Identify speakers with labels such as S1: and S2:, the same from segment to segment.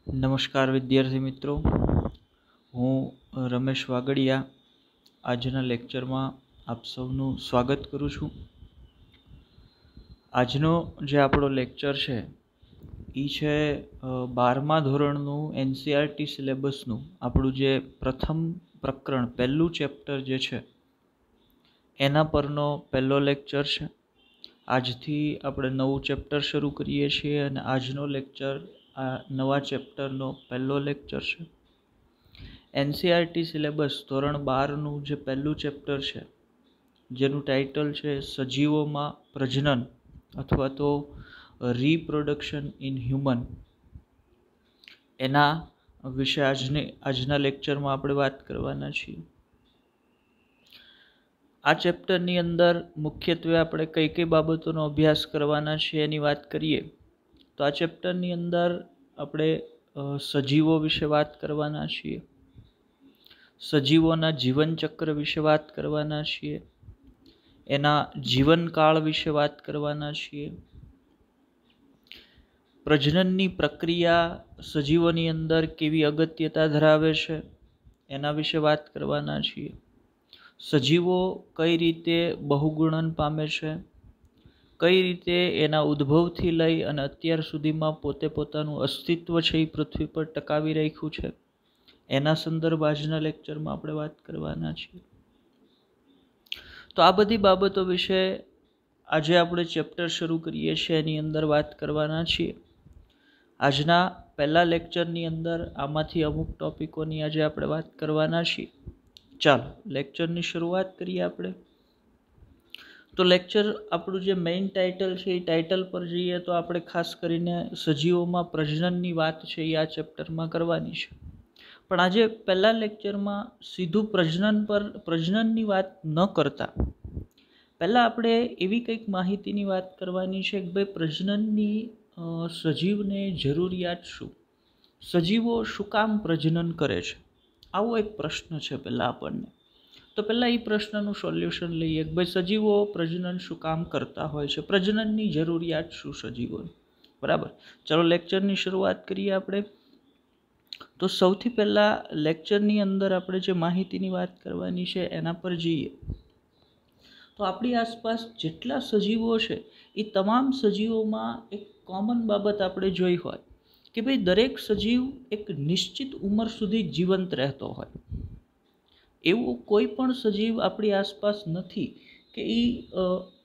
S1: નમસ્કાર વિદ્યાર્થી મિત્રો, હું રમેશ વાગડિયા આજના લેક્ચરમાં આપ સૌનું સ્વાગત કરું છું. આજનો જે આપણો લેક્ચર છે એ છે 12મા ધોરણનું એનસીઆરટી સિલેબસનું આપણું જે પ્રથમ પ્રકરણ પહેલું ચેપ્ટર જે છે એના પરનો પહેલો લેક્ચર છે. આજથી આપણે નવું ચેપ્ટર શરૂ કરીએ છીએ અને આજનો લેક્ચર આ નવા ચેપ્ટરનો પહેલો લેક્ચર છે. એનસીઆરટી સિલેબસ ધોરણ 12નું જે પહેલું ચેપ્ટર છે જેનું ટાઇટલ છે સજીવોમાં પ્રજનન અથવા તો રીપ્રોડક્શન ઇન હ્યુમન, એના વિશે આજના લેક્ચરમાં આપણે વાત કરવાના છીએ. આ ચેપ્ટરની અંદર મુખ્યત્વે આપણે કઈ કઈ બાબતોનો અભ્યાસ કરવાના છીએ એની વાત કરીએ તો આ ચેપ્ટરની અંદર આપણે સજીવો વિશે વાત કરવાના છીએ, સજીવોના જીવનચક્ર વિશે વાત કરવાના છીએ, એના જીવનકાળ વિશે વાત કરવાના છીએ, પ્રજનનની પ્રક્રિયા સજીવોની અંદર કેવી અગત્યતા ધરાવે છે એના વિશે વાત કરવાના છીએ, સજીવો કઈ રીતે બહુગુણન પામે છે, કઈ રીતે એના ઉદ્ભવથી લઈ અને અત્યાર સુધીમાં પોતે પોતાનું અસ્તિત્વ છે એ પૃથ્વી પર ટકાવી રાખ્યું છે એના સંદર્ભ આજના લેક્ચરમાં આપણે વાત કરવાના છીએ. તો આ બધી બાબતો વિશે આજે આપણે ચેપ્ટર શરૂ કરીએ છીએ એની અંદર વાત કરવાના છીએ. આજના પહેલા લેક્ચરની અંદર આમાંથી અમુક ટોપિકોની આજે આપણે વાત કરવાના છીએ. ચાલો લેક્ચરની શરૂઆત કરીએ આપણે. તો લેક્ચર આપણું જે મેઇન ટાઇટલ છે એ ટાઇટલ પર જઈએ તો આપણે ખાસ કરીને સજીવોમાં પ્રજનનની વાત છે એ આ ચેપ્ટરમાં કરવાની છે. પણ આજે પહેલા લેક્ચરમાં સીધું પ્રજનનની વાત ન કરતા પહેલાં આપણે એવી કંઈક માહિતીની વાત કરવાની છે કે ભાઈ પ્રજનનની સજીવને જરૂરિયાત શું, સજીવો શું કામ પ્રજનન કરે છે, આવો એક પ્રશ્ન છે પહેલાં આપણને. તો પહેલાં એ પ્રશ્નનું સોલ્યુશન લઈએ કે ભાઈ સજીવો પ્રજનન શું કામ કરતા હોય છે, પ્રજનનની જરૂરિયાત શું સજીવોની. બરાબર, ચાલો લેક્ચરની શરૂઆત કરીએ આપણે. તો સૌથી પહેલાં લેક્ચરની અંદર આપણે જે માહિતીની વાત કરવાની છે એના પર જઈએ તો આપણી આસપાસ જેટલા સજીવો છે એ તમામ સજીવોમાં એક કોમન બાબત આપણે જોઈ હોય કે ભાઈ દરેક સજીવ એક નિશ્ચિત ઉંમર સુધી જીવંત રહેતો હોય. એવું કોઈ પણ સજીવ આપણી આસપાસ નથી કે એ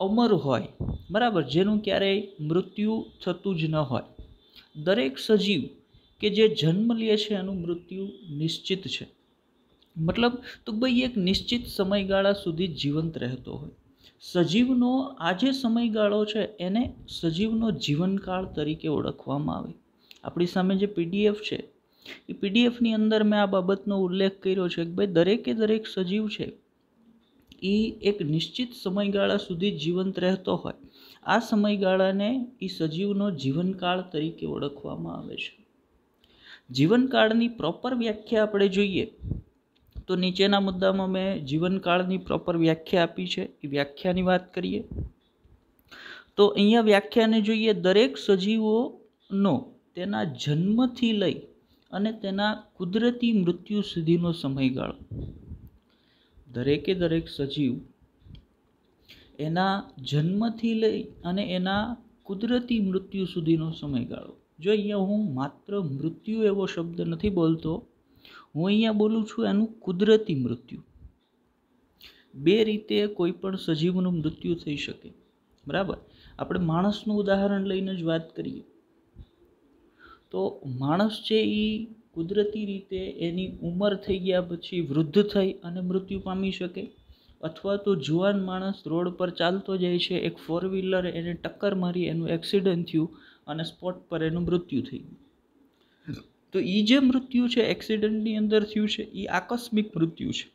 S1: અમર હોય, બરાબર, જેનું ક્યારેય મૃત્યુ થતું જ ન હોય. દરેક સજીવ કે જે જન્મ લે છે એનું મૃત્યુ નિશ્ચિત છે. મતલબ તો ભાઈ એક નિશ્ચિત સમયગાળા સુધી જીવંત રહેતો હોય. સજીવનો આ જે સમયગાળો છે એને સજીવનો જીવનકાળ તરીકે ઓળખવામાં આવે. આપણી સામે જે પીડીએફ છે એ પીડીએફની અંદર મેં આ બાબતનો ઉલ્લેખ કર્યો છે કે ભાઈ દરેક સજીવ છે એ એક નિશ્ચિત સમયગાળા સુધી જીવંત રહેતો હોય. આ સમયગાળાને એ સજીવનો જીવનકાળ તરીકે ઓળખવામાં આવે છે. જીવનકાળની પ્રોપર વ્યાખ્યા આપણે જોઈએ તો નીચેના મુદ્દામાં મેં જીવનકાળની પ્રોપર વ્યાખ્યા આપી છે, એ વ્યાખ્યાની વાત કરીએ તો અહીંયા વ્યાખ્યાને જોઈએ. દરેક સજીવોનો તેના જન્મથી લઈ અને તેના કુદરતી મૃત્યુ સુધીનો સમયગાળો. દરેક સજીવ એના જન્મથી લઈ અને એના કુદરતી મૃત્યુ સુધીનો સમયગાળો. જો અહીંયા હું માત્ર મૃત્યુ એવો શબ્દ નથી બોલતો, હું અહીંયા બોલું છું એનું કુદરતી મૃત્યુ. બે રીતે કોઈ પણ સજીવનું મૃત્યુ થઈ શકે. બરાબર, આપણે માણસનું ઉદાહરણ લઈને જ વાત કરીએ તો માણસ છે એ કુદરતી રીતે એની ઉંમર થઈ ગયા પછી વૃદ્ધ થઈ અને મૃત્યુ પામી શકે, અથવા તો જુવાન માણસ રોડ પર ચાલતો જાય છે, એક 4-વ્હીલર એને ટક્કર મારી, એનું એક્સિડન્ટ થયું અને સ્પોટ પર એનું મૃત્યુ થઈ ગયું. તો એ જે મૃત્યુ છે એક્સિડન્ટની અંદર થયું છે એ આકસ્મિક મૃત્યુ છે.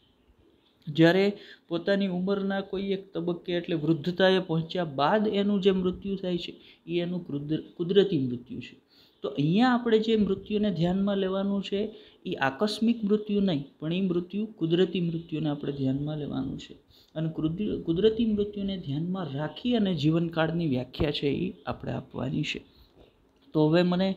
S1: જ્યારે પોતાની ઉંમરના કોઈ એક તબક્કે એટલે વૃદ્ધતાએ પહોંચ્યા બાદ એનું જે મૃત્યુ થાય છે એ એનું કુદરતી મૃત્યુ છે. તો અહીંયા આપણે જે મૃત્યુને ધ્યાનમાં લેવાનું છે એ આકસ્મિક મૃત્યુ નહીં, પણ એ મૃત્યુ કુદરતી મૃત્યુને આપણે ધ્યાનમાં લેવાનું છે. અને કુદરતી મૃત્યુને ધ્યાનમાં રાખી અને જીવનકાળની વ્યાખ્યા છે એ આપણે આપવાની છે. તો હવે મને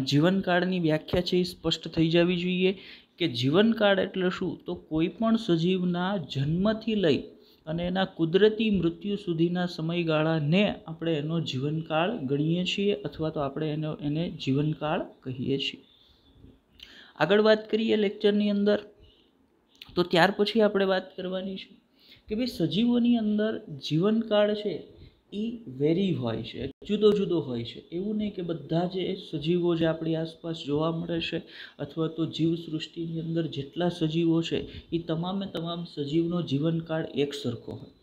S1: જીવનકાળની વ્યાખ્યા છે એ સ્પષ્ટ થઈ જવી જોઈએ કે જીવનકાળ એટલે શું? તો કોઈ પણ સજીવના જન્મથી લઈ અને એના કુદરતી મૃત્યુ સુધીના સમયગાળાને આપણે એનો જીવનકાળ ગણીએ છીએ, અથવા તો આપણે એને જીવનકાળ કહીએ છીએ. આગળ વાત કરીએ લેક્ચરની અંદર, તો ત્યાર પછી આપણે વાત કરવાની છે કે ભાઈ સજીવોની અંદર જીવનકાળ છે એ વેરી હોય છે, જુદો જુદો હોય છે. એવું નહીં કે બધા જે સજીવો જે આપણી આસપાસ જોવા મળે છે અથવા તો જીવસૃષ્ટિની અંદર જેટલા સજીવો છે એ તમામ સજીવનો જીવનકાળ એક સરખો હોય.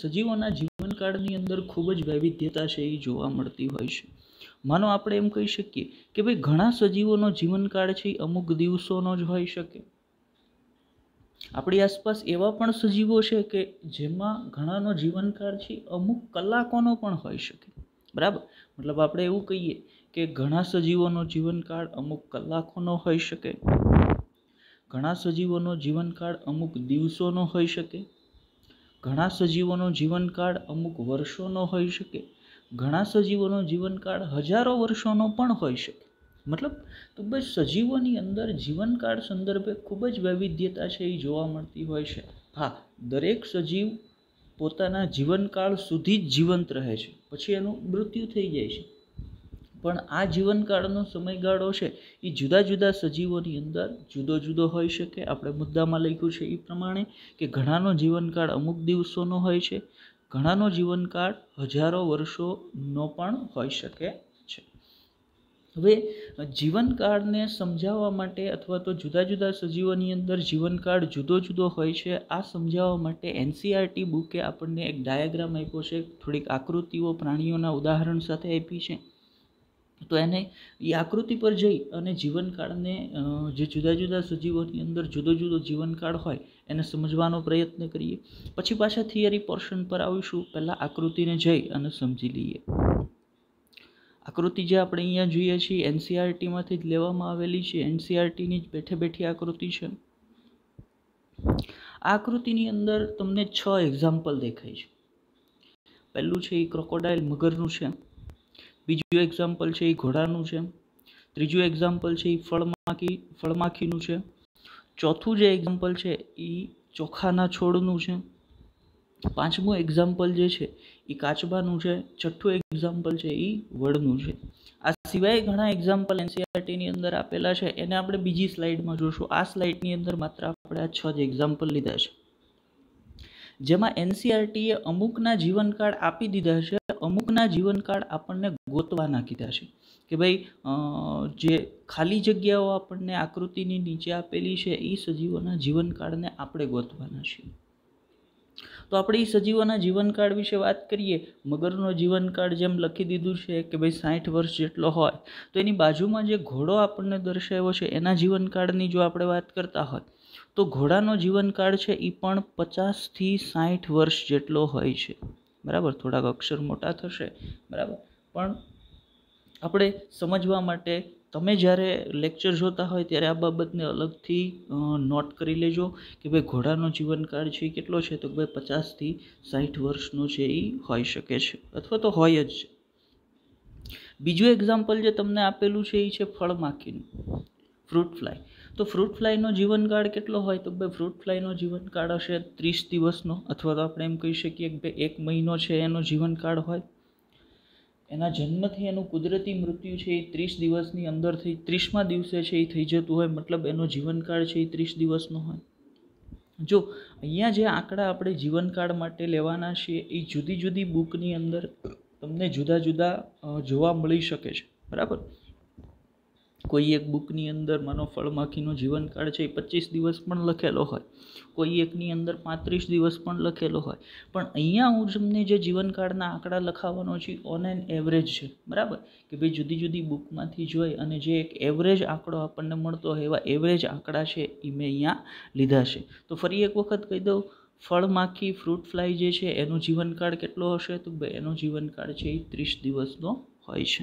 S1: સજીવોના જીવનકાળની અંદર ખૂબ જ વૈવિધ્યતા છે એ જોવા મળતી હોય છે. માનો આપણે એમ કહી શકીએ કે ભાઈ ઘણા સજીવોનો જીવનકાળ છે એ અમુક દિવસોનો જ હોઈ શકે. આપણી આસપાસ એવા પણ સજીવો છે કે જેમાં ઘણાનો જીવનકાળ છે અમુક કલાકોનો પણ હોઈ શકે. બરાબર, મતલબ આપણે એવું કહીએ કે ઘણા સજીવોનો જીવનકાળ અમુક કલાકોનો હોઈ શકે, ઘણા સજીવોનો જીવનકાળ અમુક દિવસોનો હોઈ શકે, ઘણા સજીવોનો જીવનકાળ અમુક વર્ષોનો હોઈ શકે, ઘણા સજીવોનો જીવનકાળ હજારો વર્ષોનો પણ હોઈ શકે. મતલબ તો બસ સજીવોની અંદર જીવનકાળ સંદર્ભે ખૂબ જ વૈવિધ્યતા છે એ જોવા મળતી હોય છે. હા, દરેક સજીવ પોતાના જીવનકાળ સુધી જ જીવંત રહે છે, પછી એનું મૃત્યુ થઈ જાય છે. પણ આ જીવનકાળનો સમયગાળો છે એ જુદા જુદા સજીવોની અંદર જુદો જુદો હોઈ શકે. આપણે મુદ્દામાં લખ્યું છે એ પ્રમાણે કે ઘણાનો જીવનકાળ અમુક દિવસોનો હોય છે, ઘણાનો જીવનકાળ હજારો વર્ષોનો પણ હોઈ શકે છે. હવે જીવનકાળને સમજાવવા માટે અથવા તો જુદા જુદા સજીવોની અંદર જીવનકાળ જુદો જુદો હોય છે, આ સમજાવવા માટે એનસીઆરટી બુકે આપણને એક ડાયાગ્રામ આપ્યો છે, થોડીક આકૃતિઓ પ્રાણીઓના ઉદાહરણ સાથે આપી છે. તો એને એ આકૃતિ પર જઈ અને જીવનકાળને જે જુદા જુદા સજીવોની અંદર જુદો જુદો જીવનકાળ હોય એને સમજવાનો પ્રયત્ન કરીએ. પછી પાછા થિયરી પોર્શન પર આવીશું. પહેલાં આકૃતિને જઈ અને સમજી લઈએ. આકૃતિ જે આપણે અહીંયા જોઈએ છીએ એનસીઆરટીમાંથી જ લેવામાં આવેલી છે, એનસીઆરટીની જ બેઠી આકૃતિ છે. આ આકૃતિની અંદર તમને 6 એક્ઝામ્પલ દેખાય છે. પહેલું છે એ ક્રોકોડાઇલ મગરનું છે, બીજું એક્ઝામ્પલ છે એ ઘોડાનું છે, ત્રીજું એક્ઝામ્પલ છે એ ફળમાખીનું છે, ચોથું જે એક્ઝામ્પલ છે એ ચોખાના છોડનું છે, પાંચમું એક્ઝામ્પલ જે છે એ કાચબાનું છે, છઠ્ઠું એક્ઝામ્પલ છે એ વડનું છે. આ સિવાય ઘણા એક્ઝામ્પલ એનસીઆરટીની અંદર આપેલા છે, એને આપણે બીજી સ્લાઇડમાં જોશું. આ સ્લાઇડની અંદર માત્ર આપણે આ 6 જ એક્ઝામ્પલ લીધા છે, જેમાં એનસીઆરટીએ અમુકના જીવનકાળ આપી દીધા છે, અમુકના જીવનકાળ આપણને ગોતવાના કીધા છે કે ભાઈ જે ખાલી જગ્યાઓ આપણને આકૃતિની નીચે આપેલી છે એ સજીવોના જીવનકાળને આપણે ગોતવાના છીએ. તો આપણે એ સજીવોના જીવનકાળ વિશે વાત કરીએ. મગરનો જીવનકાળ જેમ લખી દીધું છે કે ભાઈ 60 વર્ષ જેટલો હોય, તો એની બાજુમાં જે ઘોડો આપણને દર્શાવ્યો છે એના જીવનકાળની જો આપણે વાત કરતા હોય તો ઘોડાનો જીવનકાળ છે એ પણ 50 થી 60 વર્ષ જેટલો હોય છે. બરાબર, થોડાક અક્ષર મોટા થશે, બરાબર, પણ આપણે સમજવા માટે તમે જ્યારે લેક્ચર જોતા હોય ત્યારે આ બાબતને અલગથી નોટ કરી લેજો કે ભાઈ ઘોડાનો જીવનકાળ છે એ કેટલો છે, તો ભાઈ 50 થી 60 વર્ષનો છે એ હોઈ શકે છે અથવા તો હોય જ છે. બીજું એક્ઝામ્પલ જે તમને આપેલું છે એ છે ફળમાખીનું, ફ્રૂટ ફ્લાય. તો ફ્રૂટ ફ્લાયનો જીવનકાળ કેટલો હોય, તો ભાઈ ફ્રૂટ ફ્લાયનો જીવનકાળ હશે 30 દિવસનો, અથવા તો આપણે એમ કહી શકીએ કે ભાઈ 1 મહિનો છે એનો જીવનકાળ હોય. એના જન્મથી એનું કુદરતી મૃત્યુ છે એ 30 દિવસની અંદરથી 30મા દિવસે છે એ થઈ જતું હોય, મતલબ એનો જીવનકાળ છે એ 30 દિવસનો હોય. જો અહીંયા જે આંકડા આપણે જીવનકાળ માટે લેવાના છીએ એ જુદી જુદી બુકની અંદર તમને જુદા જુદા જોવા મળી શકે છે. બરાબર, કોઈ એક બુકની અંદર માનો ફળમાખીનો જીવનકાળ છે એ 25 દિવસ પણ લખેલો હોય, કોઈ એકની અંદર 35 દિવસ પણ લખેલો હોય, પણ અહીંયા હું તમને જે જીવનકાળના આંકડા લખાવવાનો છે ઓન એન એવરેજ છે. બરાબર, કે ભાઈ જુદી જુદી બુકમાંથી જોઈ અને જે એક એવરેજ આંકડો આપણને મળતો હોય એવા એવરેજ આંકડા છે એ મેં અહીંયા લીધા છે. તો ફરી એક વખત કહી દઉં, ફળમાખી ફ્રૂટ ફ્લાય જે છે એનો જીવનકાળ કેટલો હશે, તો ભાઈ એનો જીવનકાળ છે એ 30 દિવસનો હોય છે.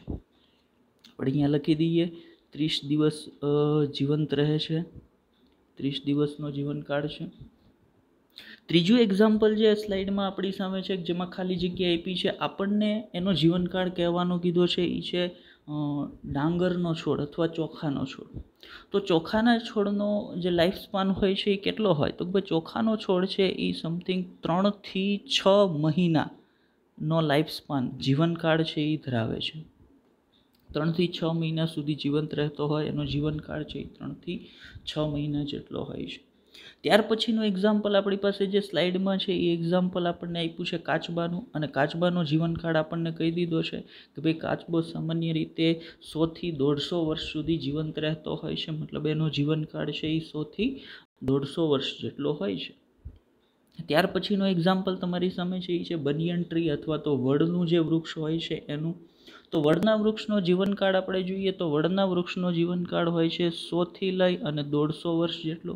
S1: આપણે અહીંયા લખી દઈએ 30 દિવસ જીવંત રહે છે, 30 દિવસનો જીવનકાળ છે. ત્રીજું એક્ઝામ્પલ જે સ્લાઇડમાં આપણી સામે છે, જેમાં ખાલી જગ્યા આપી છે, આપણને એનો જીવનકાળ કહેવાનો કીધો છે, એ છે ડાંગરનો છોડ અથવા ચોખાનો છોડ. તો ચોખાના છોડનો જે લાઈફ સ્પાન હોય છે એ કેટલો હોય? તો ભાઈ ચોખાનો છોડ છે એ સમથિંગ 3 થી 6 મહિનાનો લાઈફ સ્પાન જીવનકાળ છે એ ધરાવે છે. 3 થી 6 મહિના સુધી જીવંત રહેતો હોય એનો જીવનકાળ છે એ 3 થી 6 મહિના જેટલો હોય છે. ત્યાર પછીનું એક્ઝામ્પલ આપણી પાસે જે સ્લાઇડમાં છે એ એક્ઝામ્પલ આપણને આપ્યું છે કાચબાનું, અને કાચબાનો જીવનકાળ આપણને કહી દીધો છે કે ભાઈ કાચબો સામાન્ય રીતે 100 થી 150 વર્ષ સુધી જીવંત રહેતો હોય છે, મતલબ એનો જીવનકાળ છે એ 100 થી 150 વર્ષ જેટલો હોય છે. ત્યાર પછીનો એક્ઝામ્પલ તમારી સામે છે એ છે બનિયન ટ્રી અથવા તો વડનું જે વૃક્ષ હોય છે એનું. તો વડના વૃક્ષનો જીવનકાળ આપણે જોઈએ તો વડના વૃક્ષનો જીવનકાળ હોય છે 100 થી લઈ અને 150 વર્ષ જેટલો.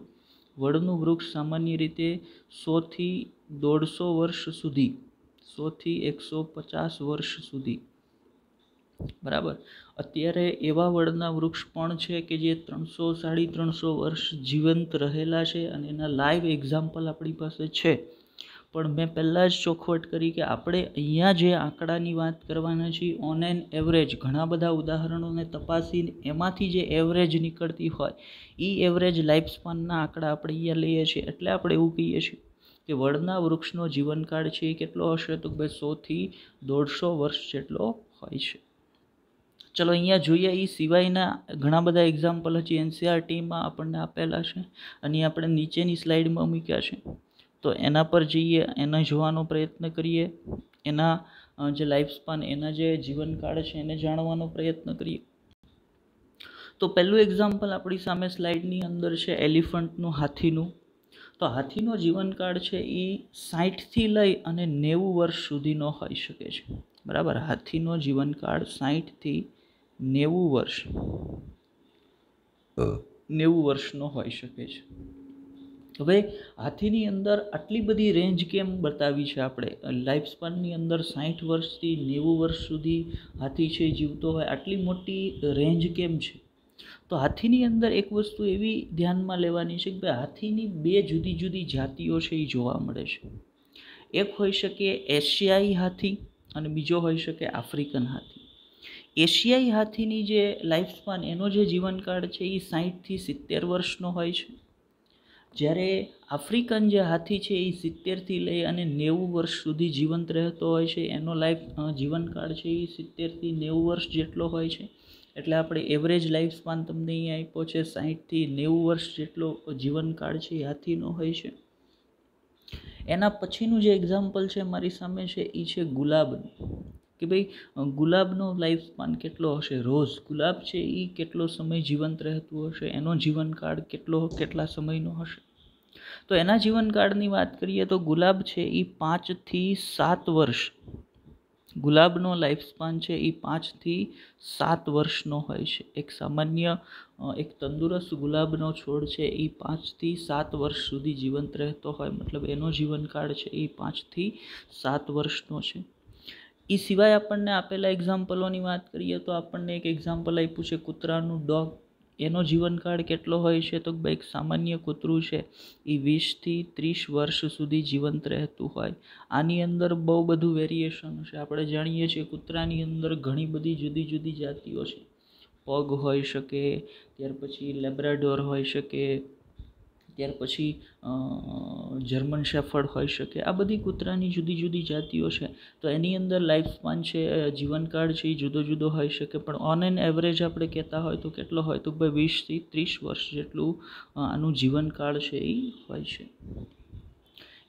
S1: વડનું વૃક્ષ સામાન્ય રીતે 100 થી 150 વર્ષ સુધી, 100 થી 150 વર્ષ સુધી, બરાબર. અત્યારે એવા વડના વૃક્ષ પણ છે કે જે 300-350 વર્ષ જીવંત રહેલા છે અને એના લાઈવ એક્ઝામ્પલ આપણી પાસે છે. પણ મેં પહેલાં જ ચોખવટ કરી કે આપણે અહીંયા જે આંકડાની વાત કરવાના છીએ ઓન એન એવરેજ, ઘણા બધા ઉદાહરણોને તપાસીને એમાંથી જે એવરેજ નીકળતી હોય એ એવરેજ લાઈફ સ્પાનના આંકડા આપણે અહીંયા લઈએ છીએ. એટલે આપણે એવું કહીએ છીએ કે વડના વૃક્ષનો જીવનકાળ છે એ કેટલો હશે? તો ભાઈ 100 થી 150 વર્ષ જેટલો હોય છે. ચલો અહીંયા જોઈએ એ સિવાયના ઘણા બધા એક્ઝામ્પલ હજી NCERTમાં આપણને આપેલા છે અને આપણે નીચેની સ્લાઇડમાં મૂક્યા છે. તો એના પર જઈએ, એને જોવાનો પ્રયત્ન કરીએ, એના જે લાઈફ સ્પાન, એના જે જીવનકાળ છે એને જાણવાનો પ્રયત્ન કરીએ. તો પહેલું એક્ઝામ્પલ આપણી સામે સ્લાઇડની અંદર છે એલિફન્ટનું, હાથીનું. તો હાથીનો જીવનકાળ છે એ 60 થી લઈ અને 90 વર્ષ સુધીનો હોઈ શકે છે, બરાબર. હાથીનો જીવનકાળ 60 થી 90 વર્ષ, 90 વર્ષનો હોઈ શકે છે. હવે હાથીની અંદર આટલી બધી રેન્જ કેમ બતાવી છે આપણે? લાઈફ સ્પાનની અંદર 60 વર્ષથી 90 વર્ષ સુધી હાથી છે જીવતો હોય, આટલી મોટી રેન્જ કેમ છે? તો હાથીની અંદર એક વસ્તુ એવી ધ્યાનમાં લેવાની છે કે ભાઈ હાથીની 2 જુદી જુદી જાતિઓ છે એ જોવા મળે છે. એક હોઈ શકે એશિયાઈ હાથી અને બીજો હોઈ શકે આફ્રિકન હાથી. એશિયાઈ હાથીની જે લાઈફ સ્પાન, એનો જે જીવનકાળ છે એ 60 થી 70 વર્ષનો હોય છે. જ્યારે આફ્રિકન જે હાથી છે એ 70 થી લઈ અને 90 વર્ષ સુધી જીવંત રહેતો હોય છે. એનો જીવનકાળ છે એ 70 થી 90 વર્ષ જેટલો હોય છે. એટલે આપણે એવરેજ લાઈફ સ્પાન તમને અહીંયા આપ્યો છે 60 થી 90 વર્ષ જેટલો જીવનકાળ છે એ હાથીનો હોય છે. એના પછીનું જે એક્ઝામ્પલ છે મારી સામે છે એ છે ગુલાબનું, કે ભાઈ ગુલાબનો લાઈફ સ્પાન કેટલો હશે? રોઝ ગુલાબ છે એ કેટલો સમય જીવંત રહેતું હશે? એનો જીવનકાળ કેટલા સમયનો હશે? તો એના જીવનકાળની વાત કરીએ તો ગુલાબ છે એ 5 થી 7 વર્ષ, ગુલાબનો લાઈફ સ્પાન છે એ 5 થી 7 વર્ષનો હોય છે. એક સામાન્ય એક તંદુરસ્ત ગુલાબનો છોડ છે એ 5 થી 7 વર્ષ સુધી જીવંત રહેતો હોય, મતલબ એનો જીવનકાળ છે એ 5 થી 7 વર્ષનો છે. એ સિવાય આપણને આપેલા એક્ઝામ્પલોની વાત કરીએ તો આપણને એક એક્ઝામ્પલ આપ્યું છે કૂતરાનું, ડોગ. એનો જીવનકાળ કેટલો હોય છે? તો એક સામાન્ય કૂતરું છે એ 20 થી 30 વર્ષ સુધી જીવંત રહેતું હોય. આની અંદર બહુ બધું વેરિએશન છે. આપણે જાણીએ છીએ કૂતરાની અંદર ઘણી બધી જુદી જુદી જાતિઓ છે. પગ હોઈ શકે, ત્યાર પછી લેબ્રાડોર હોઈ શકે, ત્યાર પછી જર્મન શેફર્ડ હોઈ શકે. આ બધી કૂતરાની જુદી જુદી જાતિઓ છે. તો એની અંદર લાઈફ સ્પાન છે, જીવનકાળ છે એ જુદો જુદો હોઈ શકે, પણ ઓન એન એવરેજ આપણે કહેતા હોય તો કેટલો હોય? તો ભાઈ 20 થી 30 વર્ષ જેટલું આનું જીવનકાળ છે એ હોય છે.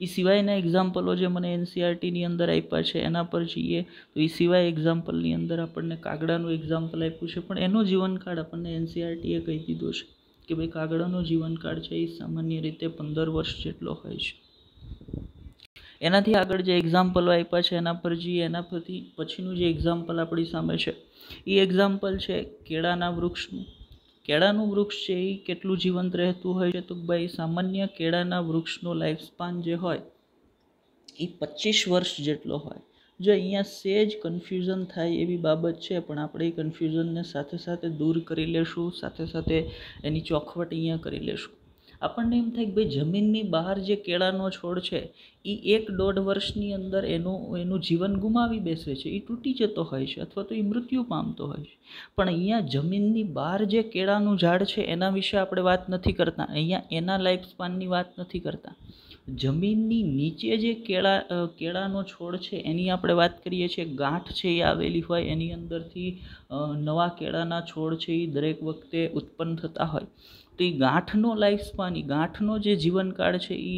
S1: એ સિવાયના એક્ઝામ્પલો જે મને NCERTની અંદર આપ્યા છે એના પર જઈએ તો એ સિવાય એક્ઝામ્પલની અંદર આપણને કાગડાનું એક્ઝામ્પલ આપ્યું છે, પણ એનો જીવનકાળ આપણને NCERTએ કહી દીધો છે કે ભાઈ કાગડાનો જીવનકાળ છે એ સામાન્ય રીતે 15 વર્ષ જેટલો હોય છે. એનાથી આગળ જે એક્ઝામ્પલો આપ્યા છે એના પર જઈએ. એના પછીનું જે એક્ઝામ્પલ આપણી સામે છે એ એક્ઝામ્પલ છે કેળાના વૃક્ષનું. કેળાનું વૃક્ષ છે એ કેટલું જીવંત રહેતું હોય છે? તો ભાઈ સામાન્ય કેળાના વૃક્ષનો લાઈફ સ્પાન જે હોય એ 25 વર્ષ જેટલો હોય. જો અહીંયા સેજ કન્ફ્યુઝન થાય એવી બાબત છે, પણ આપણે એ કન્ફ્યુઝનને સાથે સાથે દૂર કરી લેશું, સાથે સાથે એની ચોખવટ અહીંયા કરી લેશું. આપણને એમ થાય કે ભાઈ જમીનની બહાર જે કેળાનો છોડ છે એ 1-1.5 વર્ષની અંદર એનું જીવન ગુમાવી બેસે છે, એ તૂટી જતો હોય છે અથવા તો એ મૃત્યુ પામતો હોય છે. પણ અહીંયા જમીનની બહાર જે કેળાનું ઝાડ છે એના વિશે આપણે વાત નથી કરતા. અહીંયા એના લાઈફ સ્પાનની વાત નથી કરતા. જમીનની નીચે જે કેળાનો છોડ છે એની આપણે વાત કરીએ છીએ. ગાંઠ છે એ આવેલી હોય, એની અંદરથી નવા કેળાના છોડ છે એ દરેક વખતે ઉત્પન્ન થતા હોય. તો એ ગાંઠનો લાઈફ સ્પાન, એ ગાંઠનો જે જીવનકાળ છે એ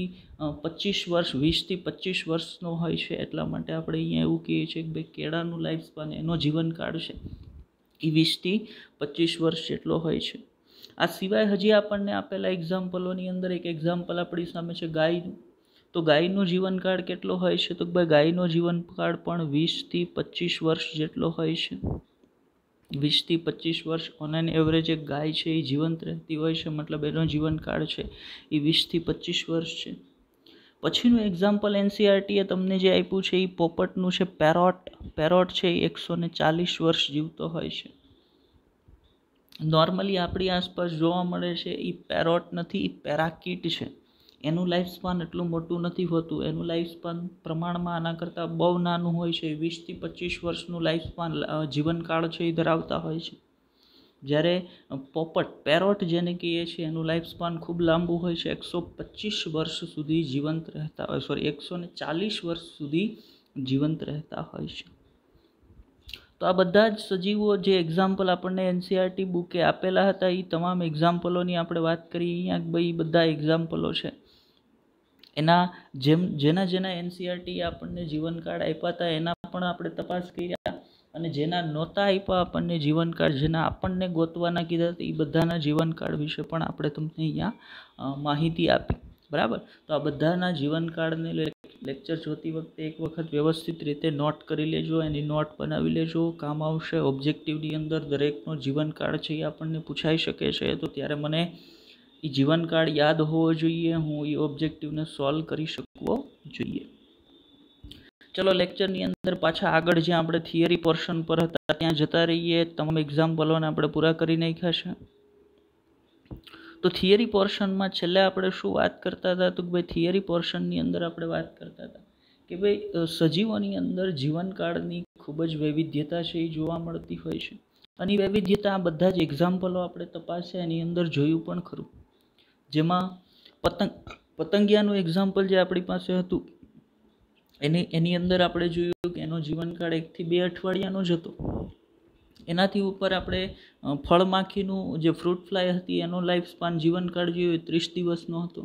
S1: 25 વર્ષ, 20 થી 25 વર્ષનો હોય છે. એટલા માટે આપણે અહીંયા એવું કહીએ છીએ કે ભાઈ કેળાનું લાઈફ સ્પાન, એનો જીવનકાળ છે એ 20 થી 25 વર્ષ જેટલો હોય છે. આ સિવાય હજી આપણને આપેલા એક્ઝામ્પલોની અંદર એક એક્ઝામ્પલ આપણી સામે છે ગાયનું. તો ગાયનો જીવનકાળ કેટલો હોય છે? તો ભાઈ ગાયનો જીવનકાળ પણ 20 થી 25 વર્ષ જેટલો હોય છે. 20 થી 25 વર્ષ ઓન એન એવરેજ એક ગાય છે એ જીવંત રહેતી હોય છે. મતલબ એનો જીવનકાળ છે એ 20 થી 25 વર્ષ છે. પછીનું એક્ઝામ્પલ એનસીઆરટીએ તમને જે આપ્યું છે એ પોપટનું છે. પેરોટ છે એ 140 વર્ષ જીવતો હોય છે. નોર્મલી આપણી આસપાસ જોવા મળે છે એ પેરોટ નથી, એ પેરાકીટ છે. એનું લાઈફ સ્પાન એટલું મોટું નથી હોતું. એનું લાઈફ સ્પાન પ્રમાણમાં આના કરતાં બહુ નાનું હોય છે. 20 થી 25 વર્ષનું લાઈફ સ્પાન જીવનકાળ છે એ ધરાવતા હોય છે. જ્યારે પેરોટ જેને કહીએ છીએ એનું લાઈફ સ્પાન ખૂબ લાંબુ હોય છે. 125 વર્ષ સુધી જીવંત રહેતા હોય, 140 વર્ષ સુધી જીવંત રહેતા હોય છે. તો આ બધા જ સજીવો જે એક્ઝામ્પલ આપણને એનસીઆરટી બુકે આપેલા હતા એ તમામ એક્ઝામ્પલોની આપણે વાત કરીએ અહીંયા. ભાઈ બધા એક્ઝામ્પલો છે એના જેના એનસીઆરટી આપણને જીવનકાળ આપ્યા હતા એના પણ આપણે તપાસ કર્યા, અને જેના નહોતા આપ્યા આપણને જીવનકાળ, જેના આપણને ગોતવાના કીધા હતા એ બધાના જીવનકાળ વિશે પણ આપણે તમને અહીંયા માહિતી આપી. બરાબર. તો આ બધાના જીવનકાળને લેક્ચર જોતી વખતે એક વખત વ્યવસ્થિત રીતે નોટ કરી લેજો, એની નોટ બનાવી લેજો, કામ આવશે. ઓબ્જેક્ટિવની અંદર દરેકનો જીવનકાળ છે એ આપણને પૂછાઈ શકે છે. તો ત્યારે મને એ જીવનકાળ યાદ હોવો જોઈએ, હું એ ઓબ્જેક્ટિવને સોલ્વ કરી શકવો જોઈએ. ચલો લેક્ચરની અંદર પાછા આગળ જ્યાં આપણે થિયરી પોર્શન પર હતા ત્યાં જતા રહીએ. તમામ એક્ઝામ્પલોને આપણે પૂરા કરી નાખ્યા છે. તો થિયરી પોર્શનમાં છેલ્લે આપણે શું વાત કરતા હતા? તો ભાઈ થિયરી પોર્શનની અંદર આપણે વાત કરતા હતા કે ભાઈ સજીવોની અંદર જીવનકાળની ખૂબ જ વૈવિધ્યતા છે એ જોવા મળતી હોય છે. અને વૈવિધ્યતા આ બધા જ એક્ઝામ્પલો આપણે તપાસ્યા, એની અંદર જોયું પણ ખરું. જેમાં પતંગિયાનું એક્ઝામ્પલ જે આપણી પાસે હતું એની અંદર આપણે જોયું કે એનો જીવનકાળ 1 થી 2 અઠવાડિયાનો જ હતો. એનાથી ઉપર આપણે ફળમાખીનું જે ફ્રૂટ ફ્લાય હતી એનો લાઈફ સ્પાન જીવનકાળ જોયો 30 દિવસનો હતો.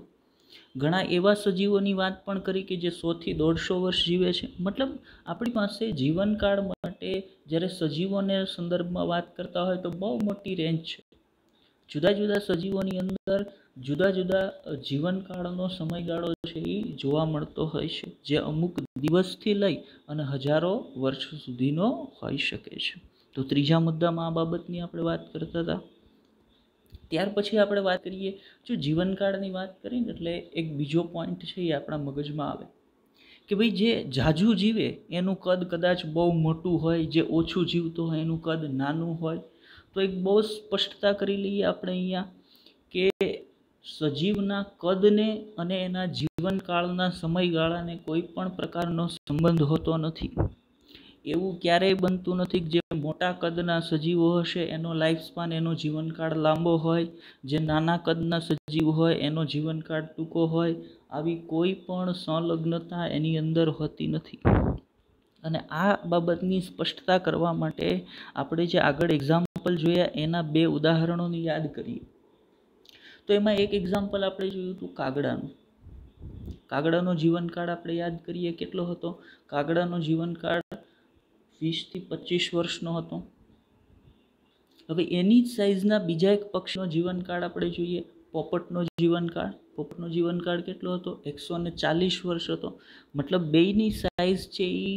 S1: ઘણા એવા સજીવોની વાત પણ કરી કે જે 100 થી 150 વર્ષ જીવે છે. મતલબ આપણી પાસે જીવનકાળ માટે જ્યારે સજીવોને સંદર્ભમાં વાત કરતા હોય તો બહુ મોટી રેન્જ છે. જુદા જુદા સજીવોની અંદર જુદા જુદા જીવનકાળનો સમયગાળો છે એ જોવા મળતો હોય છે, જે અમુક દિવસથી લઈ અને હજારો વર્ષ સુધીનો હોઈ શકે છે. તો ત્રીજા મુદ્દામાં આ બાબતની આપણે વાત કરતા હતા. ત્યાર પછી આપણે વાત કરીએ, જો જીવનકાળની વાત કરીને એટલે એક બીજો પોઈન્ટ છે એ આપણા મગજમાં આવે કે ભાઈ જે ઝાઝું જીવે એનું કદ કદાચ બહુ મોટું હોય, જે ઓછું જીવતું હોય એનું કદ નાનું હોય. તો એક બહુ સ્પષ્ટતા કરી લઈએ આપણે અહીંયા કે સજીવના કદને અને એના જીવનકાળના સમયગાળાને કોઈ પણ પ્રકારનો સંબંધ હોતો નથી. એવું ક્યારેય બનતું નથી કે જે મોટા કદના સજીવો હશે એનો લાઈફ સ્પાન, એનો જીવનકાળ લાંબો હોય, જે નાના કદના સજીવ હોય એનો જીવનકાળ ટૂંકો હોય. આવી કોઈ પણ સંલગ્નતા એની અંદર હોતી નથી. અને આ બાબતની સ્પષ્ટતા કરવા માટે આપણે જે આગળ એક્ઝામ્પલ જોયા એના 2 ઉદાહરણોને યાદ કરીએ. તો એમાં એક એક્ઝામ્પલ આપણે જોયું હતું કાગડાનું. કાગડાનો જીવનકાળ આપણે યાદ કરીએ કેટલો હતો? કાગડાનો જીવનકાળ 20 થી 25 વર્ષનો હતો. હવે એની જ સાઈઝના બીજા એક પક્ષીનો જીવનકાળ આપણે જોઈએ, પોપટનો જીવનકાળ. પોપટનો જીવનકાળ કેટલો હતો? 140 વર્ષ હતો. મતલબ બેયની સાઈઝ છે એ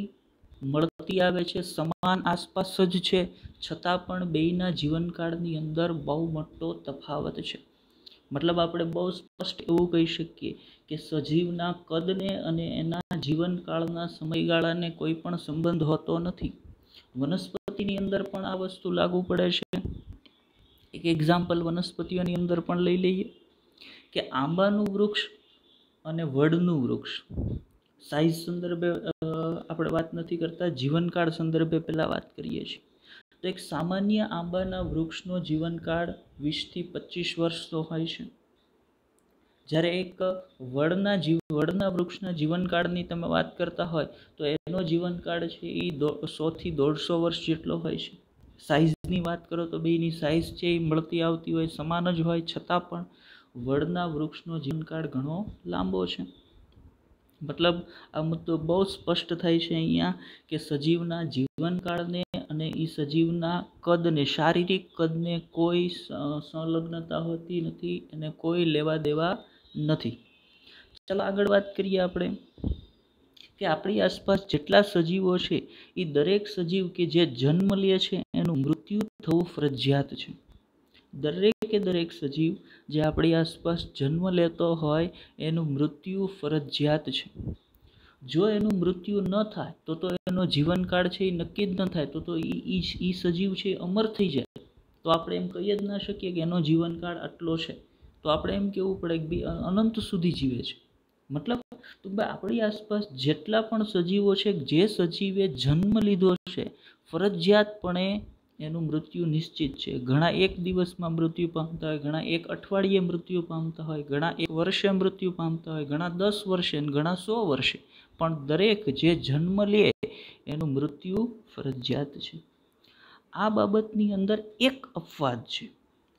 S1: મળતી આવે છે, સમાન આસપાસ જ છે, છતાં પણ બેયના જીવનકાળની અંદર બહુ મોટો તફાવત છે. મતલબ આપણે બહુ સ્પષ્ટ એવું કહી શકીએ કે સજીવના કદને અને એના જીવનકાળના સમયગાળાને કોઈ પણ સંબંધ હોતો નથી. વનસ્પતિની અંદર પણ આ વસ્તુ લાગુ પડે છે. એક એક્ઝામ્પલ વનસ્પતિઓની અંદર પણ લઈ લઈએ કે આંબાનું વૃક્ષ અને વડનું વૃક્ષ સાઇઝ સંદર્ભે આપણે વાત નથી કરતા, જીવનકાળ સંદર્ભે પહેલાં વાત કરીએ છીએ. તો એક સામાન્ય આંબાના વૃક્ષનો જીવનકાળ 20 થી 25 વર્ષનો હોય છે. જ્યારે એક વડના વૃક્ષના જીવનકાળની તમે વાત કરતા હોય તો એનો જીવનકાળ છે એ 100 થી 150 વર્ષ જેટલો હોય છે. સાઇઝની વાત કરો તો બેની સાઇઝ છે એ મળતી આવતી હોય, સમાન જ હોય, છતાં પણ વડના વૃક્ષનો જીવનકાળ ઘણો લાંબો છે. મતલબ આ મુદ્દો બહુ સ્પષ્ટ થાય છે અહીંયા કે સજીવના જીવનકાળને અને એ સજીવના કદને, શારીરિક કદને કોઈ સંલગ્નતા હોતી નથી અને કોઈ લેવા દેવા નથી. ચાલો આગળ વાત કરીએ આપણે કે આપણી આસપાસ જેટલા સજીવો છે એ દરેક સજીવ કે જે જન્મ લે છે એનું મૃત્યુ થવું ફરજિયાત છે. દરેક સજીવ જે આપણી આસપાસ જન્મ લેતો હોય એનું મૃત્યુ ફરજિયાત છે. જો એનું મૃત્યુ ન થાય તો એનો જીવનકાળ છે એ નક્કી જ ન થાય તો એ સજીવ છે અમર થઈ જાય. તો આપણે એમ કહી જ ના શકીએ કે એનો જીવનકાળ આટલો છે. તો આપણે એમ કહેવું પડે કે અનંત સુધી જીવે છે. મતલબ તો આપણી આસપાસ જેટલા પણ સજીવો છે, જે સજીવે જન્મ લીધો છે ફરજિયાતપણે એનું મૃત્યુ નિશ્ચિત છે. ઘણા એક દિવસમાં મૃત્યુ પામતા હોય, ઘણા એક અઠવાડિયે મૃત્યુ પામતા હોય, ઘણા એક વર્ષે મૃત્યુ પામતા હોય, ઘણા 10 વર્ષે, ઘણા 100 વર્ષે, પણ દરેક જે જન્મ લે એનું મૃત્યુ ફરજિયાત છે. આ બાબતની અંદર એક અપવાદ છે.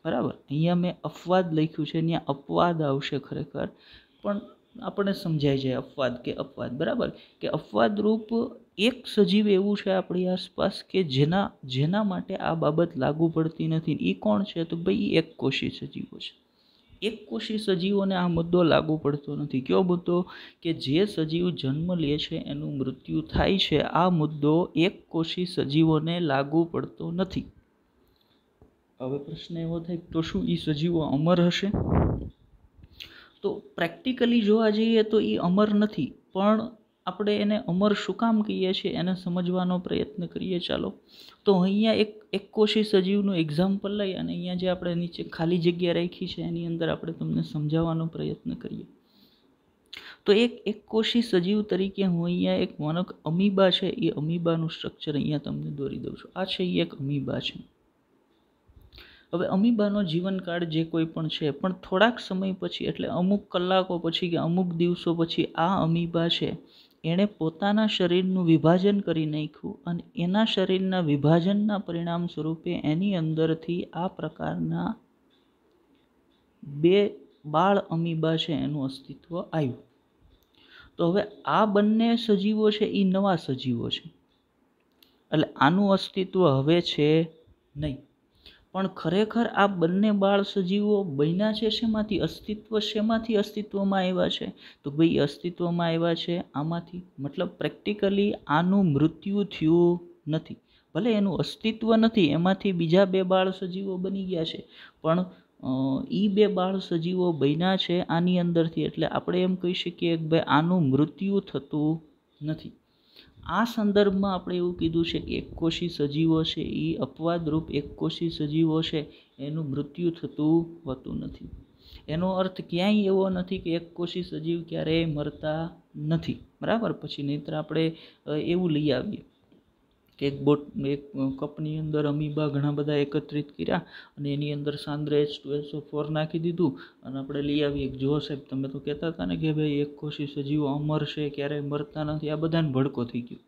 S1: બરાબર, અહીંયા મેં અપવાદ લખ્યું છે, અહીંયા અપવાદ આવશે ખરેખર, પણ આપણે સમજાય જાય અપવાદ. બરાબર, કે અપવાદ રૂપ એક સજીવ એવું છે આપણી આસપાસ કે જેના માટે આ બાબત લાગુ પડતી નથી. એ કોણ છે? તો ભાઈ એક કોષી સજીવો છે. એક કોષી સજીવોને આ મુદ્દો લાગુ પડતો નથી. કયો મુદ્દો? કે જે સજીવ જન્મ લે છે એનું મૃત્યુ થાય છે. આ મુદ્દો એક કોષી સજીવોને લાગુ પડતો નથી. હવે પ્રશ્ન એવો થાય તો શું એ સજીવો અમર હશે? તો પ્રેક્ટિકલી જોવા જઈએ તો એ અમર નથી, પણ આપણે એને અમર શું કામ કહીએ છીએ એને સમજવાનો પ્રયત્ન કરીએ. ચાલો, તો અહીંયા એક કોષી સજીવનું એક્ઝામ્પલ લઈ અને અહીંયા જે આપણે નીચે ખાલી જગ્યા રાખી છે એની અંદર આપણે તમને સમજાવવાનો પ્રયત્ન કરીએ. તો એક કોષી સજીવ તરીકે હું અહીંયા એક અમીબા છે, એ અમીબાનું સ્ટ્રક્ચર અહીંયા તમને દોરી દઉં છું. આ છે એ એક અમીબા છે. હવે અમીબાનો જીવનકાળ જે કોઈ પણ છે, પણ થોડાક સમય પછી, એટલે અમુક કલાકો પછી કે અમુક દિવસો પછી આ અમીબા છે એણે પોતાના શરીરનું વિભાજન કરી નાખ્યું અને એના શરીરના વિભાજનના પરિણામ સ્વરૂપે એની અંદરથી આ પ્રકારના 2 બાળ અમીબા છે એનું અસ્તિત્વ આવ્યું. તો હવે આ બંને સજીવો છે એ નવા સજીવો છે, એટલે આનું અસ્તિત્વ હવે છે નહીં. પણ ખરેખર આ બંને બાળ સજીવો બન્યા છે શેમાંથી અસ્તિત્વમાં આવ્યા છે? તો ભાઈ અસ્તિત્વમાં આવ્યા છે આમાંથી. મતલબ પ્રેક્ટિકલી આનું મૃત્યુ થયું નથી. ભલે એનું અસ્તિત્વ નથી, એમાંથી બીજા 2 બાળ સજીવો બની ગયા છે, પણ એ 2 બાળ સજીવો બન્યા છે આની અંદરથી. એટલે આપણે એમ કહી શકીએ કે ભાઈ આનું મૃત્યુ થતું નથી. આ સંદર્ભમાં આપણે એવું કીધું છે કે એક કોષી સજીવો છે એ અપવાદરૂપ એક કોષી સજીવો છે એનું મૃત્યુ થતું હોતું નથી. એનો અર્થ ક્યાંય એવો નથી કે એક કોષી સજીવ ક્યારેય મરતા નથી. બરાબર, પછી નહીંતર આપણે એવું લઈ આવીએ કે એક કપની અંદર અમીબા ઘણા બધા એકત્રિત કર્યા અને એની અંદર સાંદ્ર H2SO4 નાખી દીધું અને આપણે લઈ આવીએ. જો સાહેબ, તમે તો કહેતા હતા ને કે ભાઈ એક કોષી સજીવો અમર છે, ક્યારેય મરતા નથી. આ બધાને ભડકો થઈ ગયો.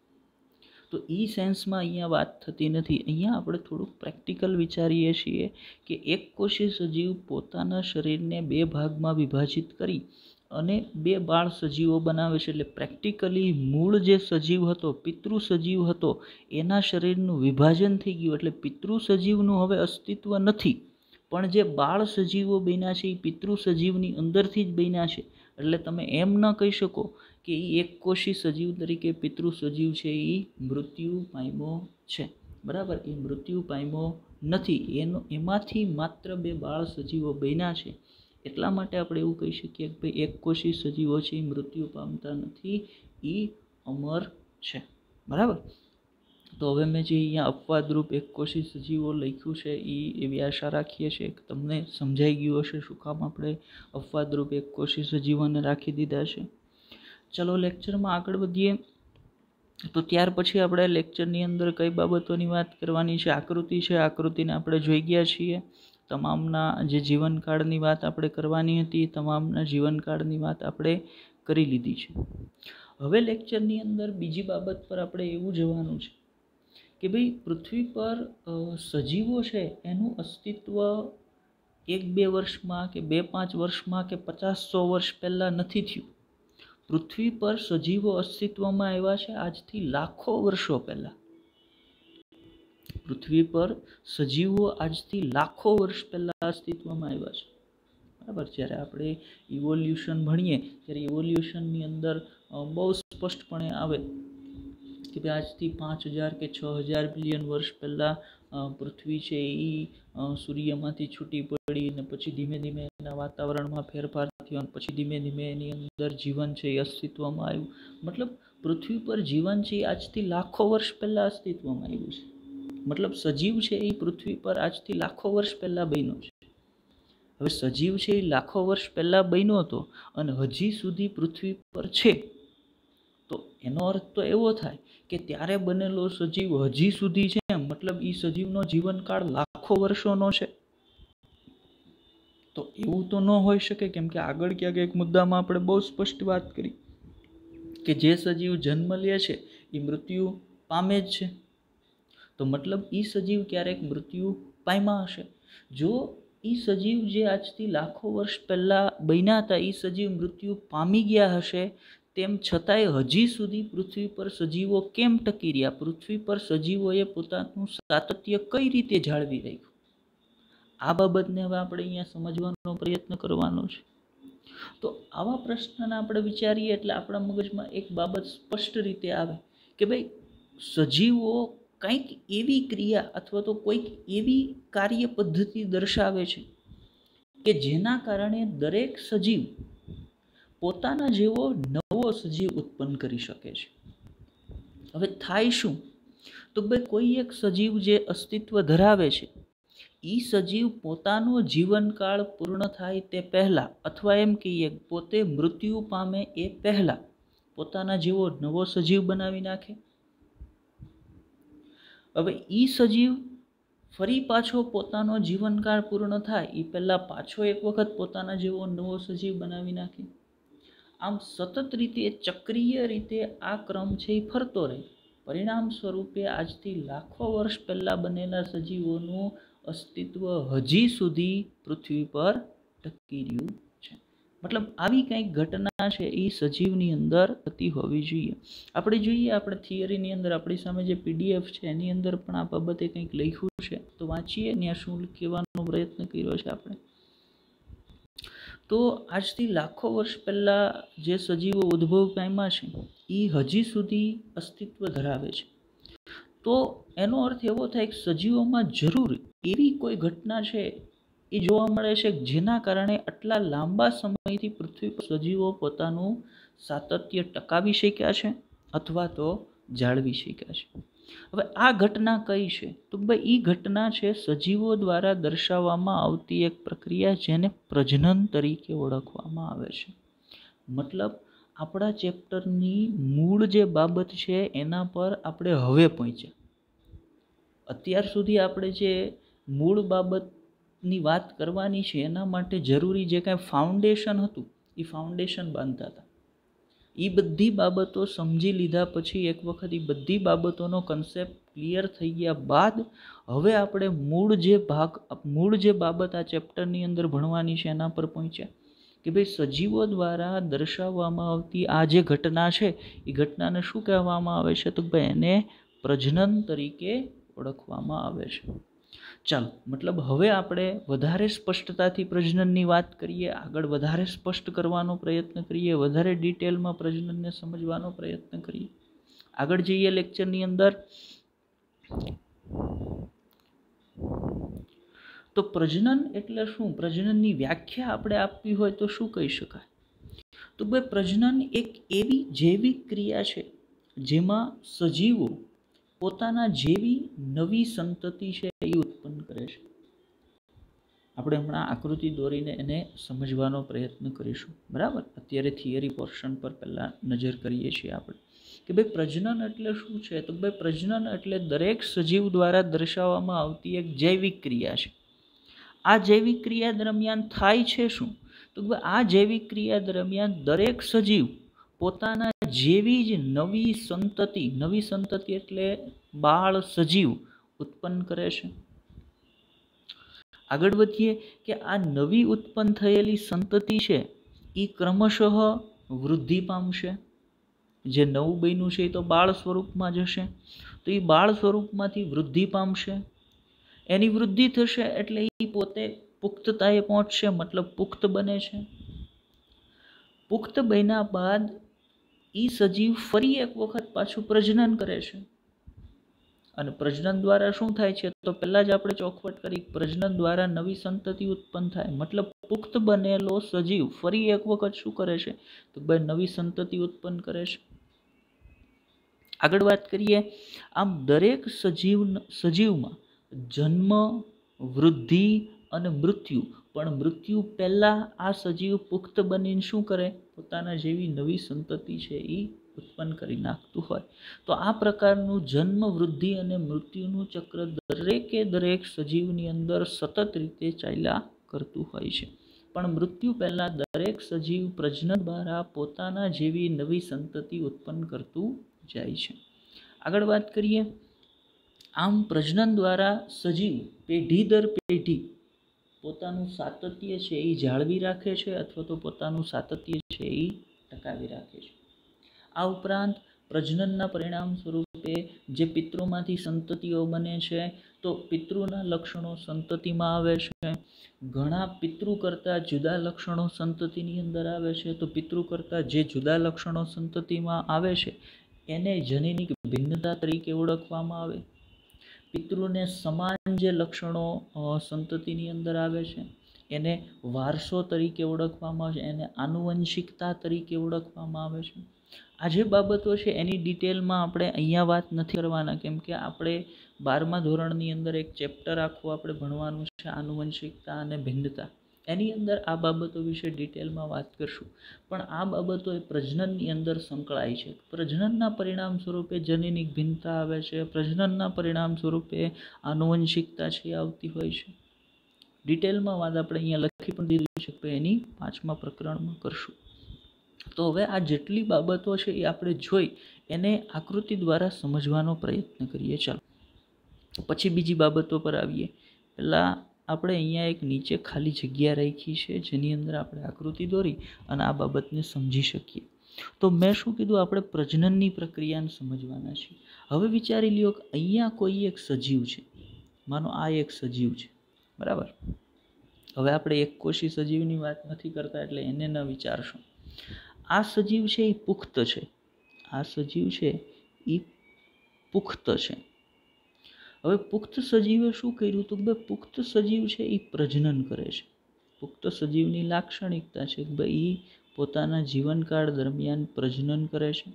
S1: તો એ સેન્સમાં અહીંયા વાત થતી નથી. અહીંયા આપણે થોડુંક પ્રેક્ટિકલ વિચારીએ છીએ કે એક કોષી સજીવ પોતાના શરીરને 2 ભાગમાં વિભાજિત કરી અને 2 બાળ સજીવો બનાવે છે. એટલે પ્રેક્ટિકલી મૂળ જે સજીવ હતો, પિતૃ સજીવ હતો, એના શરીરનું વિભાજન થઈ ગયું. એટલે પિતૃ સજીવનું હવે અસ્તિત્વ નથી, પણ જે બાળ સજીવો બન્યા છે એ પિતૃ સજીવની અંદરથી જ બન્યા છે. એટલે તમે એમ ન કહી શકો કે એ એક કોષી સજીવ તરીકે પિતૃ સજીવ છે એ મૃત્યુ પામ્યો છે. બરાબર, એ મૃત્યુ પામ્યો નથી. એમાંથી માત્ર 2 બાળ સજીવો બન્યા છે. એટલા માટે આપણે એવું કહી શકીએ કે ભાઈ એક કોષી સજીવો છે એ મૃત્યુ પામતા નથી, એ અમર છે. બરાબર, તો તો હવે મેં જે અહીંયા અપવાદરૂપ એકકોષી સજીવો લખ્યું છે એ એવી આશા રાખીએ છીએ કે તમને સમજાઈ ગયું હશે શું કામ આપણે અપવાદરૂપ એકકોષી સજીવોને રાખી દીધા છે. ચલો લેક્ચરમાં આગળ વધીએ. તો ત્યાર પછી આપણે લેક્ચરની અંદર કઈ બાબતોની વાત કરવાની છે? આકૃતિ છે, આકૃતિને આપણે જોઈ ગયા છીએ. તમામના જે જીવનકાળની વાત આપણે કરવાની હતી તમામના જીવનકાળની વાત આપણે કરી લીધી છે. હવે લેક્ચરની અંદર બીજી બાબત પર આપણે એવું જવાનું છે કે ભાઈ પૃથ્વી પર સજીવો છે એનું અસ્તિત્વ 1-2 વર્ષમાં કે 2-5 વર્ષમાં કે 50-100 વર્ષ પહેલાં નથી થયું. પૃથ્વી પર સજીવો અસ્તિત્વમાં આવ્યા છે આજથી લાખો વર્ષો પહેલાં. પૃથ્વી પર સજીવો આજથી લાખો વર્ષ પહેલાં અસ્તિત્વમાં આવ્યા છે. બરાબર. જ્યારે આપણે ઇવોલ્યુશન ભણીએ ત્યારે ઇવોલ્યુશનની અંદર બહુ સ્પષ્ટપણે આવે કે ભાઈ આજથી 5000 કે 6000 બિલિયન વર્ષ પહેલાં પૃથ્વી છે એ સૂર્યમાંથી છૂટી પડી અને પછી ધીમે ધીમે એના વાતાવરણમાં ફેરફાર થયો અને પછી ધીમે ધીમે એની અંદર જીવન છે એ અસ્તિત્વમાં આવ્યું. મતલબ પૃથ્વી પર જીવન છે એ આજથી લાખો વર્ષ પહેલાં અસ્તિત્વમાં આવ્યું છે. મતલબ સજીવ છે એ પૃથ્વી પર આજથી લાખો વર્ષ પહેલાં બન્યો છે. હવે સજીવ છે એ લાખો વર્ષ પહેલાં બન્યો હતો અને હજી સુધી પૃથ્વી પર છે, તો એનો અર્થ તો એવો થાય કે ત્યારે બનેલો સજીવ હજી સુધી છે, મતલબ એ સજીવનો જીવનકાળ લાખો વર્ષોનો છે. તો એવું તો ન હોઈ શકે, કેમ કે આગળ ક્યાંક એક મુદ્દામાં આપણે બહુ સ્પષ્ટ વાત કરી કે જે સજીવ જન્મ લે છે એ મૃત્યુ પામે જ છે. તો મતલબ એ સજીવ ક્યારેક મૃત્યુ પામ્યા હશે. જો એ સજીવ જે આજથી લાખો વર્ષ પહેલાં બન્યા હતા એ સજીવ મૃત્યુ પામી ગયા હશે, તેમ છતાંય હજી સુધી પૃથ્વી પર સજીવો કેમ ટકી રહ્યા? પૃથ્વી પર સજીવોએ પોતાનું સાતત્ય કઈ રીતે જાળવી રાખ્યું? આ બાબતને હવે આપણે અહીંયા સમજવાનો પ્રયત્ન કરવાનો છે. તો આવા પ્રશ્નને આપણે વિચારીએ એટલે આપણા મગજમાં એક બાબત સ્પષ્ટ રીતે આવે કે ભાઈ સજીવો કંઈક એવી ક્રિયા અથવા તો કોઈક એવી કાર્ય પદ્ધતિ દર્શાવે છે કે જેના કારણે દરેક સજીવ પોતાના જેવો નવો સજીવ ઉત્પન્ન કરી શકે છે. હવે થાય શું? તો ભાઈ કોઈ એક સજીવ જે અસ્તિત્વ ધરાવે છે એ સજીવ પોતાનો જીવનકાળ પૂર્ણ થાય તે પહેલાં અથવા એમ કહીએ પોતે મૃત્યુ પામે એ પહેલાં પોતાના જેવો નવો સજીવ બનાવી નાખે. હવે એ સજીવ ફરી પાછો પોતાનો જીવનકાળ પૂર્ણ થાય એ પહેલાં પાછો એક વખત પોતાના જેવો નવો સજીવ બનાવી નાખે. આમ સતત રીતે ચક્રીય રીતે આ ક્રમ છે એ ફરતો રહે. પરિણામ સ્વરૂપે આજથી લાખો વર્ષ પહેલાં બનેલા સજીવોનું અસ્તિત્વ હજી સુધી પૃથ્વી પર ટકી રહ્યું છે. મતલબ આવી કંઈક ઘટના છે એ સજીવની અંદર થતી હોવી જોઈએ. આપણે જોઈએ આપણે થિયરીની અંદર આપણી સામે જે PDF છે એની અંદર પણ આ બાબતે કંઈક લખ્યું છે, તો વાંચીએ ત્યાં શું કહેવાનો પ્રયત્ન કર્યો છે આપણે. તો આજથી લાખો વર્ષ પહેલાં જે સજીવો ઉદ્ભવ પામ્યા છે એ હજી સુધી અસ્તિત્વ ધરાવે છે. તો એનો અર્થ એવો થાય કે સજીવોમાં જરૂર એવી કોઈ ઘટના છે એ જોવા મળે છે જેના કારણે આટલા લાંબા સમયથી પૃથ્વી પર સજીવો પોતાનું સાતત્ય ટકાવી શક્યા છે અથવા તો જાળવી શક્યા છે. હવે આ ઘટના કઈ છે? તો ભાઈ એ ઘટના છે સજીવો દ્વારા દર્શાવવામાં આવતી એક પ્રક્રિયા જેને પ્રજનન તરીકે ઓળખવામાં આવે છે. મતલબ આપણા ચેપ્ટરની મૂળ જે બાબત છે એના પર આપણે હવે પહોંચ્યા. અત્યાર સુધી આપણે જે મૂળ બાબતની વાત કરવાની છે એના માટે જરૂરી જે કાંઈ ફાઉન્ડેશન હતું એ ફાઉન્ડેશન બાંધતા હતા. એ બધી બાબતો સમજી લીધા પછી એક વખત એ બધી બાબતોનો કન્સેપ્ટ ક્લિયર થઈ ગયા બાદ હવે આપણે મૂળ જે બાબત આ ચેપ્ટરની અંદર ભણવાની છે એના પર પહોંચ્યા કે ભાઈ સજીવો દ્વારા દર્શાવવામાં આવતી આ જે ઘટના છે એ ઘટનાને શું કહેવામાં આવે છે? તો ભાઈ એને પ્રજનન તરીકે ઓળખવામાં આવે છે. ચાલો, મતલબ હવે આપણે વધારે સ્પષ્ટતાથી પ્રજનનની વાત કરીએ, આગળ વધારે સ્પષ્ટ કરવાનો પ્રયત્ન કરીએ, વધારે ડિટેલમાં પ્રજનનને સમજવાનો પ્રયત્ન કરીએ. આગળ જઈએ લેક્ચરની અંદર. તો પ્રજનન એટલે શું? પ્રજનનની વ્યાખ્યા આપણે આપવી હોય તો શું કહી શકાય? તો ભાઈ પ્રજનન એક એવી જૈવિક ક્રિયા છે જેમાં સજીવો પોતાના જેવી નવી સંતતિ છે એ ઉત્પન્ન કરે છે. આપણે હમણાં આકૃતિ દોરીને એને સમજવાનો પ્રયત્ન કરીશું. બરાબર, અત્યારે થિયરી પોર્શન પર પહેલાં નજર કરીએ છીએ આપણે કે ભાઈ પ્રજનન એટલે શું છે. તો ભાઈ પ્રજનન એટલે દરેક સજીવ દ્વારા દર્શાવવામાં આવતી એક જૈવિક ક્રિયા છે. આ જૈવિક ક્રિયા દરમિયાન થાય છે શું? તો આ જૈવિક ક્રિયા દરમિયાન દરેક સજીવ પોતાના જેવી જ નવી સંતતિ એટલે બાળ સજીવ ઉત્પન્ન કરે છે. આગળ વધીએ કે આ નવી ઉત્પન્ન થયેલી સંતતિ છે એ ક્રમશઃ વૃદ્ધિ પામશે. જે નવું બન્યું છે એ તો બાળ સ્વરૂપમાં જશે, તો એ બાળ સ્વરૂપમાંથી વૃદ્ધિ પામશે. એની વૃદ્ધિ થશે એટલે એ પોતે પુખ્તતાએ પહોંચશે, મતલબ પુખ્ત બને છે. પુખ્ત બન્યા બાદ એ સજીવ ફરી એક વખત પાછું પ્રજનન કરે છે. અને પ્રજનન દ્વારા શું થાય છે? તો પહેલા જ આપણે ચોખવટ કરી, પ્રજનન દ્વારા નવી સંતતિ ઉત્પન્ન થાય. મતલબ પુખ્ત બનેલો સજીવ ફરી એક વખત શું કરે છે? તો ભાઈ નવી સંતતિ ઉત્પન્ન કરે છે. આગળ વાત કરીએ, આમ દરેક સજીવમાં જન્મ, વૃદ્ધિ અને મૃત્યુ, પણ મૃત્યુ પહેલા આ સજીવ પુખ્ત બનીને શું કરે? પોતાના જેવી નવી સંતતિ છે એ ઉત્પન્ન કરી નાખતું હોય. તો આ પ્રકારનું જન્મ, વૃદ્ધિ અને મૃત્યુનું ચક્ર દરેક સજીવની અંદર સતત રીતે ચાલ્યા કરતું હોય છે. પણ મૃત્યુ પહેલા દરેક સજીવ પ્રજનન દ્વારા પોતાના જેવી નવી સંતતિ ઉત્પન્ન કરતું જાય છે. આગળ વાત કરીએ, આમ પ્રજનન દ્વારા સજીવ પેઢી દર પેઢી પોતાનું સાતત્ય છે એ જાળવી રાખે છે, અથવા તો પોતાનું સાતત્ય છે એ ટકાવી રાખે છે. આ ઉપરાંત પ્રજનનના પરિણામ સ્વરૂપે જે પિતૃમાંથી સંતતિઓ બને છે, તો પિતૃના લક્ષણો સંતતિમાં આવે છે. ઘણા પિતૃ કરતાં જુદા લક્ષણો સંતતિની અંદર આવે છે. તો પિતૃ કરતાં જે જુદા લક્ષણો સંતતિમાં આવે છે એને જનીનિક ભિન્નતા તરીકે ઓળખવામાં આવે. પિતૃને સમાન જે લક્ષણો સંતતિની અંદર આવે છે એને વારસો તરીકે ઓળખવામાં આવે છે, એને આનુવંશિકતા તરીકે ઓળખવામાં આવે છે. આ જે બાબતો છે એની ડિટેલમાં આપણે અહીંયા વાત નથી કરવાના, કેમ કે આપણે 12મા ધોરણની અંદર એક ચેપ્ટર આખું આપણે ભણવાનું છે, આનુવંશિકતા અને ભિન્નતા. એની અંદર આ બાબતો વિશે ડિટેલમાં વાત કરશું. પણ આ બાબતો એ પ્રજનનની અંદર સંકળાય છે. પ્રજનનના પરિણામ સ્વરૂપે જનીનિક ભિન્નતા આવે છે, પ્રજનનના પરિણામ સ્વરૂપે આનુવંશિકતા છે આવતી હોય છે. ડિટેલમાં વાત આપણે અહીંયા લખી પણ દીધી છે, તો એની 5મા પ્રકરણમાં કરશું. તો હવે આ જેટલી બાબતો છે એ આપણે જોઈ એને આકૃતિ દ્વારા સમજવાનો પ્રયત્ન કરીએ. ચાલો પછી બીજી બાબતો પર આવીએ. પહેલાં આપણે અહીંયા એક નીચે ખાલી જગ્યા રાખી છે જેની અંદર આપણે આકૃતિ દોરી અને આ બાબતને સમજી શકીએ. તો મેં શું કીધું? આપણે પ્રજનનની પ્રક્રિયાને સમજવાના છીએ. હવે વિચારી લ્યો કે અહીંયા કોઈ એક સજીવ છે, માનો આ એક સજીવ છે, બરાબર. હવે આપણે એક કોષી સજીવની વાત નથી કરતા એટલે એને ન વિચારશો. આ સજીવ છે એ પુખ્ત છે. આ સજીવ છે એ પુખ્ત છે. હવે પુખ્ત સજીવે શું કર્યું? તો ભાઈ પુખ્ત સજીવ છે એ પ્રજનન કરે છે. પુખ્ત સજીવની લાક્ષણિકતા છે કે ભાઈ એ પોતાના જીવનકાળ દરમિયાન પ્રજનન કરે છે.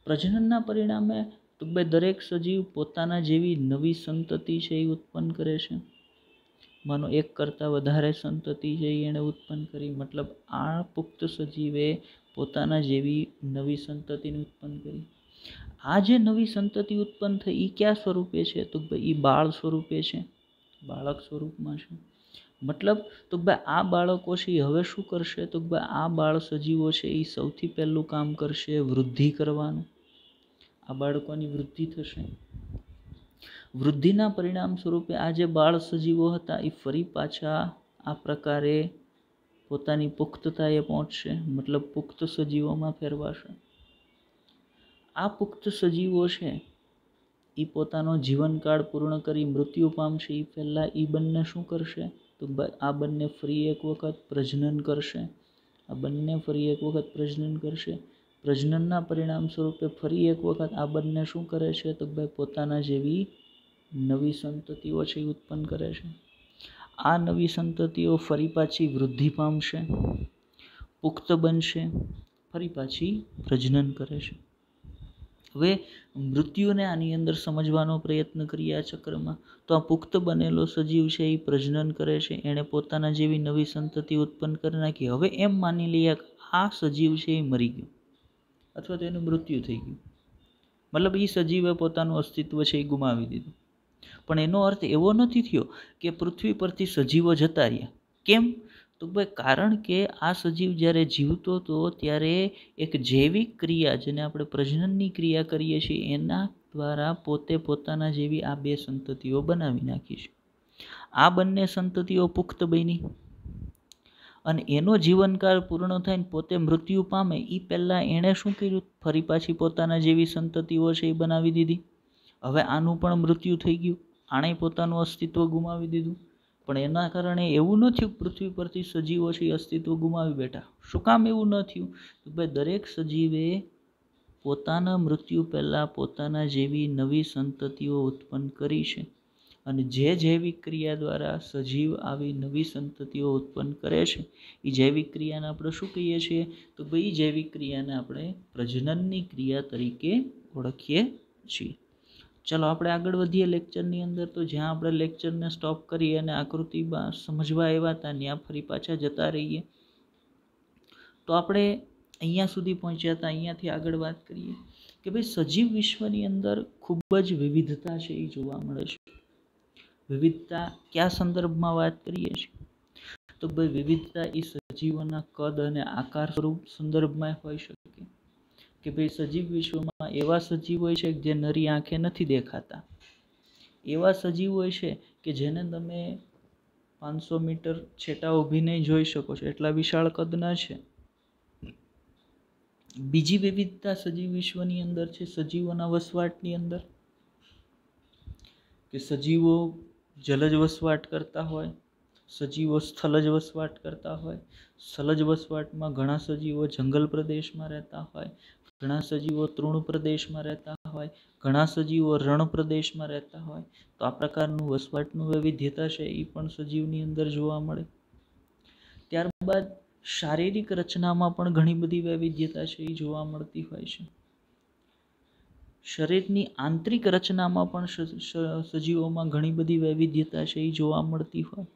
S1: પ્રજનનના પરિણામે તો ભાઈ દરેક સજીવ પોતાના જેવી નવી સંતતિ છે એ ઉત્પન્ન કરે છે. માનો એક કરતાં વધારે સંતતિ છે એણે ઉત્પન્ન કરી, મતલબ આ પુખ્ત સજીવે પોતાના જેવી નવી સંતતિને ઉત્પન્ન કરી. આ જે નવી સંતતિ ઉત્પન્ન થઈ એ કયા સ્વરૂપે છે? તો ભાઈ એ બાળ સ્વરૂપે છે, બાળક સ્વરૂપમાં છે. મતલબ તો ભાઈ આ બાળકો છે એ હવે શું કરશે? તો ભાઈ આ બાળ સજીવો છે એ સૌથી પહેલું કામ કરશે વૃદ્ધિ કરવાનું. આ બાળકોની વૃદ્ધિ થશે. વૃદ્ધિના પરિણામ સ્વરૂપે આ જે બાળ સજીવો હતા એ ફરી પાછા આ પ્રકારે પોતાની પુખ્તતાએ પહોંચશે, મતલબ પુખ્ત સજીવોમાં ફેરવાશે. આ પુખ્ત સજીવો છે એ પોતાનો જીવનકાળ પૂર્ણ કરી મૃત્યુ પામશે એ પહેલાં એ બંને શું કરશે? તો આ બંને ફરી એક વખત પ્રજનન કરશે. આ બંને ફરી એક વખત પ્રજનન કરશે. પ્રજનનના પરિણામ સ્વરૂપે ફરી એક વખત આ બંને શું કરે છે? તો ભાઈ પોતાના જેવી નવી સંતતિઓ છે એ ઉત્પન્ન કરે છે. આ નવી સંતતિઓ ફરી પાછી વૃદ્ધિ પામશે, પુખ્ત બનશે, ફરી પાછી પ્રજનન કરે છે. હવે મૃત્યુને આની અંદર સમજવાનો પ્રયત્ન કરીએ આ ચક્રમાં, તો આ પુખ્ત બનેલો સજીવ છે એ પ્રજનન કરે છે, એણે પોતાના જેવી નવી સંતતિ ઉત્પન્ન કરી નાખી. હવે એમ માની લઈએ કે આ સજીવ છે એ મરી ગયું અથવા તો એનું મૃત્યુ થઈ ગયું, મતલબ એ સજીવે પોતાનું અસ્તિત્વ છે એ ગુમાવી દીધું. પણ એનો અર્થ એવો નથી થયો કે પૃથ્વી પરથી સજીવો જતા રહ્યા. કેમ? તો ભાઈ કારણ કે આ સજીવ જ્યારે જીવતો હતો ત્યારે એક જૈવિક ક્રિયા, જેને આપણે પ્રજનનની ક્રિયા કરીએ છીએ, એના દ્વારા પોતે પોતાના જેવી આ બે સંતતિઓ બનાવી નાખી છે. આ બંને સંતતિઓ પુખ્ત બની અને એનો જીવનકાળ પૂર્ણ થઈને પોતે મૃત્યુ પામે એ પહેલાં એણે શું કર્યું? ફરી પાછી પોતાના જેવી સંતતિઓ છે એ બનાવી દીધી. હવે આનું પણ મૃત્યુ થઈ ગયું, આણે પોતાનું અસ્તિત્વ ગુમાવી દીધું. પણ એના કારણે એવું ન થયું પૃથ્વી પરથી સજીવો છે એ અસ્તિત્વ ગુમાવી બેઠા. શું કામ એવું ન થયું? તો ભાઈ દરેક સજીવે પોતાના મૃત્યુ પહેલાં પોતાના જેવી નવી સંતતિઓ ઉત્પન્ન કરી છે, અને જે જૈવિક ક્રિયા દ્વારા સજીવ આવી નવી સંતતિઓ ઉત્પન્ન કરે છે એ જૈવિક ક્રિયાને આપણે શું કહીએ છીએ? તો ભાઈ જૈવિક ક્રિયાને આપણે પ્રજનનની ક્રિયા તરીકે ઓળખીએ છીએ. ચલો આપણે આગળ વધીએ લેક્ચરની અંદર. તો જ્યાં આપણે લેક્ચરને સ્ટોપ કરીએ અને આકૃતિમાં સમજવા આવ્યા હતા ત્યાં ફરી પાછા જતા રહીએ. તો આપણે અહીંયા સુધી પહોંચ્યા હતા, અહીંયાથી આગળ વાત કરીએ કે ભાઈ સજીવ વિશ્વની અંદર ખૂબ જ વિવિધતા છે એ જોવા મળે છે. વિવિધતા કયા સંદર્ભમાં વાત કરીએ છીએ? તો ભાઈ વિવિધતા એ સજીવોના કદ અને આકાર સ્વરૂપ સંદર્ભમાં હોઈ શકે કે ભાઈ સજીવ વિશ્વમાં એવા સજીવ હોય છે જે નરી આંખે નથી દેખાતા, એવા સજીવ હોય છે કે જેને તમે 500 મીટર છેટા ઊભી નહીં જોઈ શકો છો, એટલા વિશાળ કદના છે. બીજી વિવિધતા સજીવ વિશ્વની અંદર છે સજીવોના વસવાટની અંદર, કે સજીવો જલજ વસવાટ કરતા હોય, સજીવો સ્થલજ વસવાટ કરતા હોય. સ્થલજ વસવાટમાં ઘણા સજીવો જંગલ પ્રદેશમાં રહેતા હોય, ઘણા સજીવો તૃણ પ્રદેશમાં રહેતા હોય, ઘણા સજીવો રણ પ્રદેશમાં રહેતા હોય. તો આ પ્રકારનું વસવાટનું વૈવિધ્યતા છે એ પણ સજીવની અંદર જોવા મળે. ત્યારબાદ શારીરિક રચનામાં પણ ઘણી બધી વૈવિધ્યતા છે એ જોવા મળતી હોય છે. શરીરની આંતરિક રચનામાં પણ સજીવોમાં ઘણી બધી વૈવિધ્યતા છે એ જોવા મળતી હોય.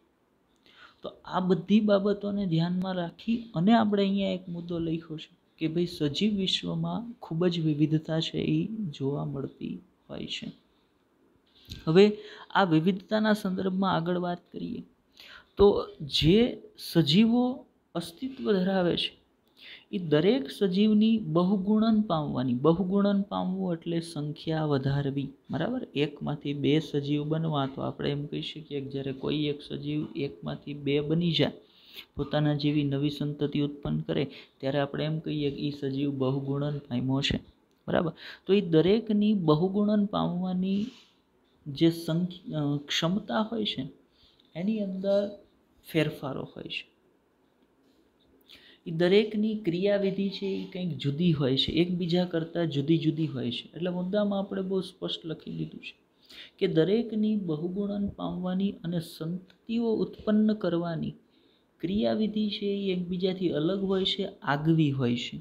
S1: તો આ બધી બાબતોને ધ્યાનમાં રાખી અને આપણે અહીંયા એક મુદ્દો લખ્યો છે કે ભાઈ સજીવ વિશ્વમાં ખૂબ જ વિવિધતા છે એ જોવા મળતી હોય છે. હવે આ વિવિધતાના સંદર્ભમાં આગળ વાત કરીએ તો જે સજીવો અસ્તિત્વ ધરાવે છે એ દરેક સજીવની બહુગુણન પામવાની, બહુગુણન પામવું એટલે સંખ્યા વધારવી, બરાબર. એકમાંથી બે સજીવ બનવા, તો આપણે એમ કહી શકીએ કે જ્યારે કોઈ એક સજીવ એકમાંથી બે બની જાય, પોતાના જેવી નવી સંતતિ ઉત્પન્ન કરે, ત્યારે આપણે એમ કહીએ કે એ સજીવ બહુગુણન પામ્યો છે, બરાબર. તો એ દરેકની બહુગુણન પામવાની જે ક્ષમતા હોય છે એની અંદર ફેરફારો હોય છે. એ દરેકની ક્રિયાવિધિ છે એ કંઈક જુદી હોય છે, એકબીજા કરતાં જુદી જુદી હોય છે. એટલે મુદ્દામાં આપણે બહુ સ્પષ્ટ લખી લીધું છે કે દરેકની બહુગુણન પામવાની અને સંતતિઓ ઉત્પન્ન કરવાની ક્રિયાવિધિ છે એ એકબીજાથી અલગ હોય છે, આગવી હોય છે.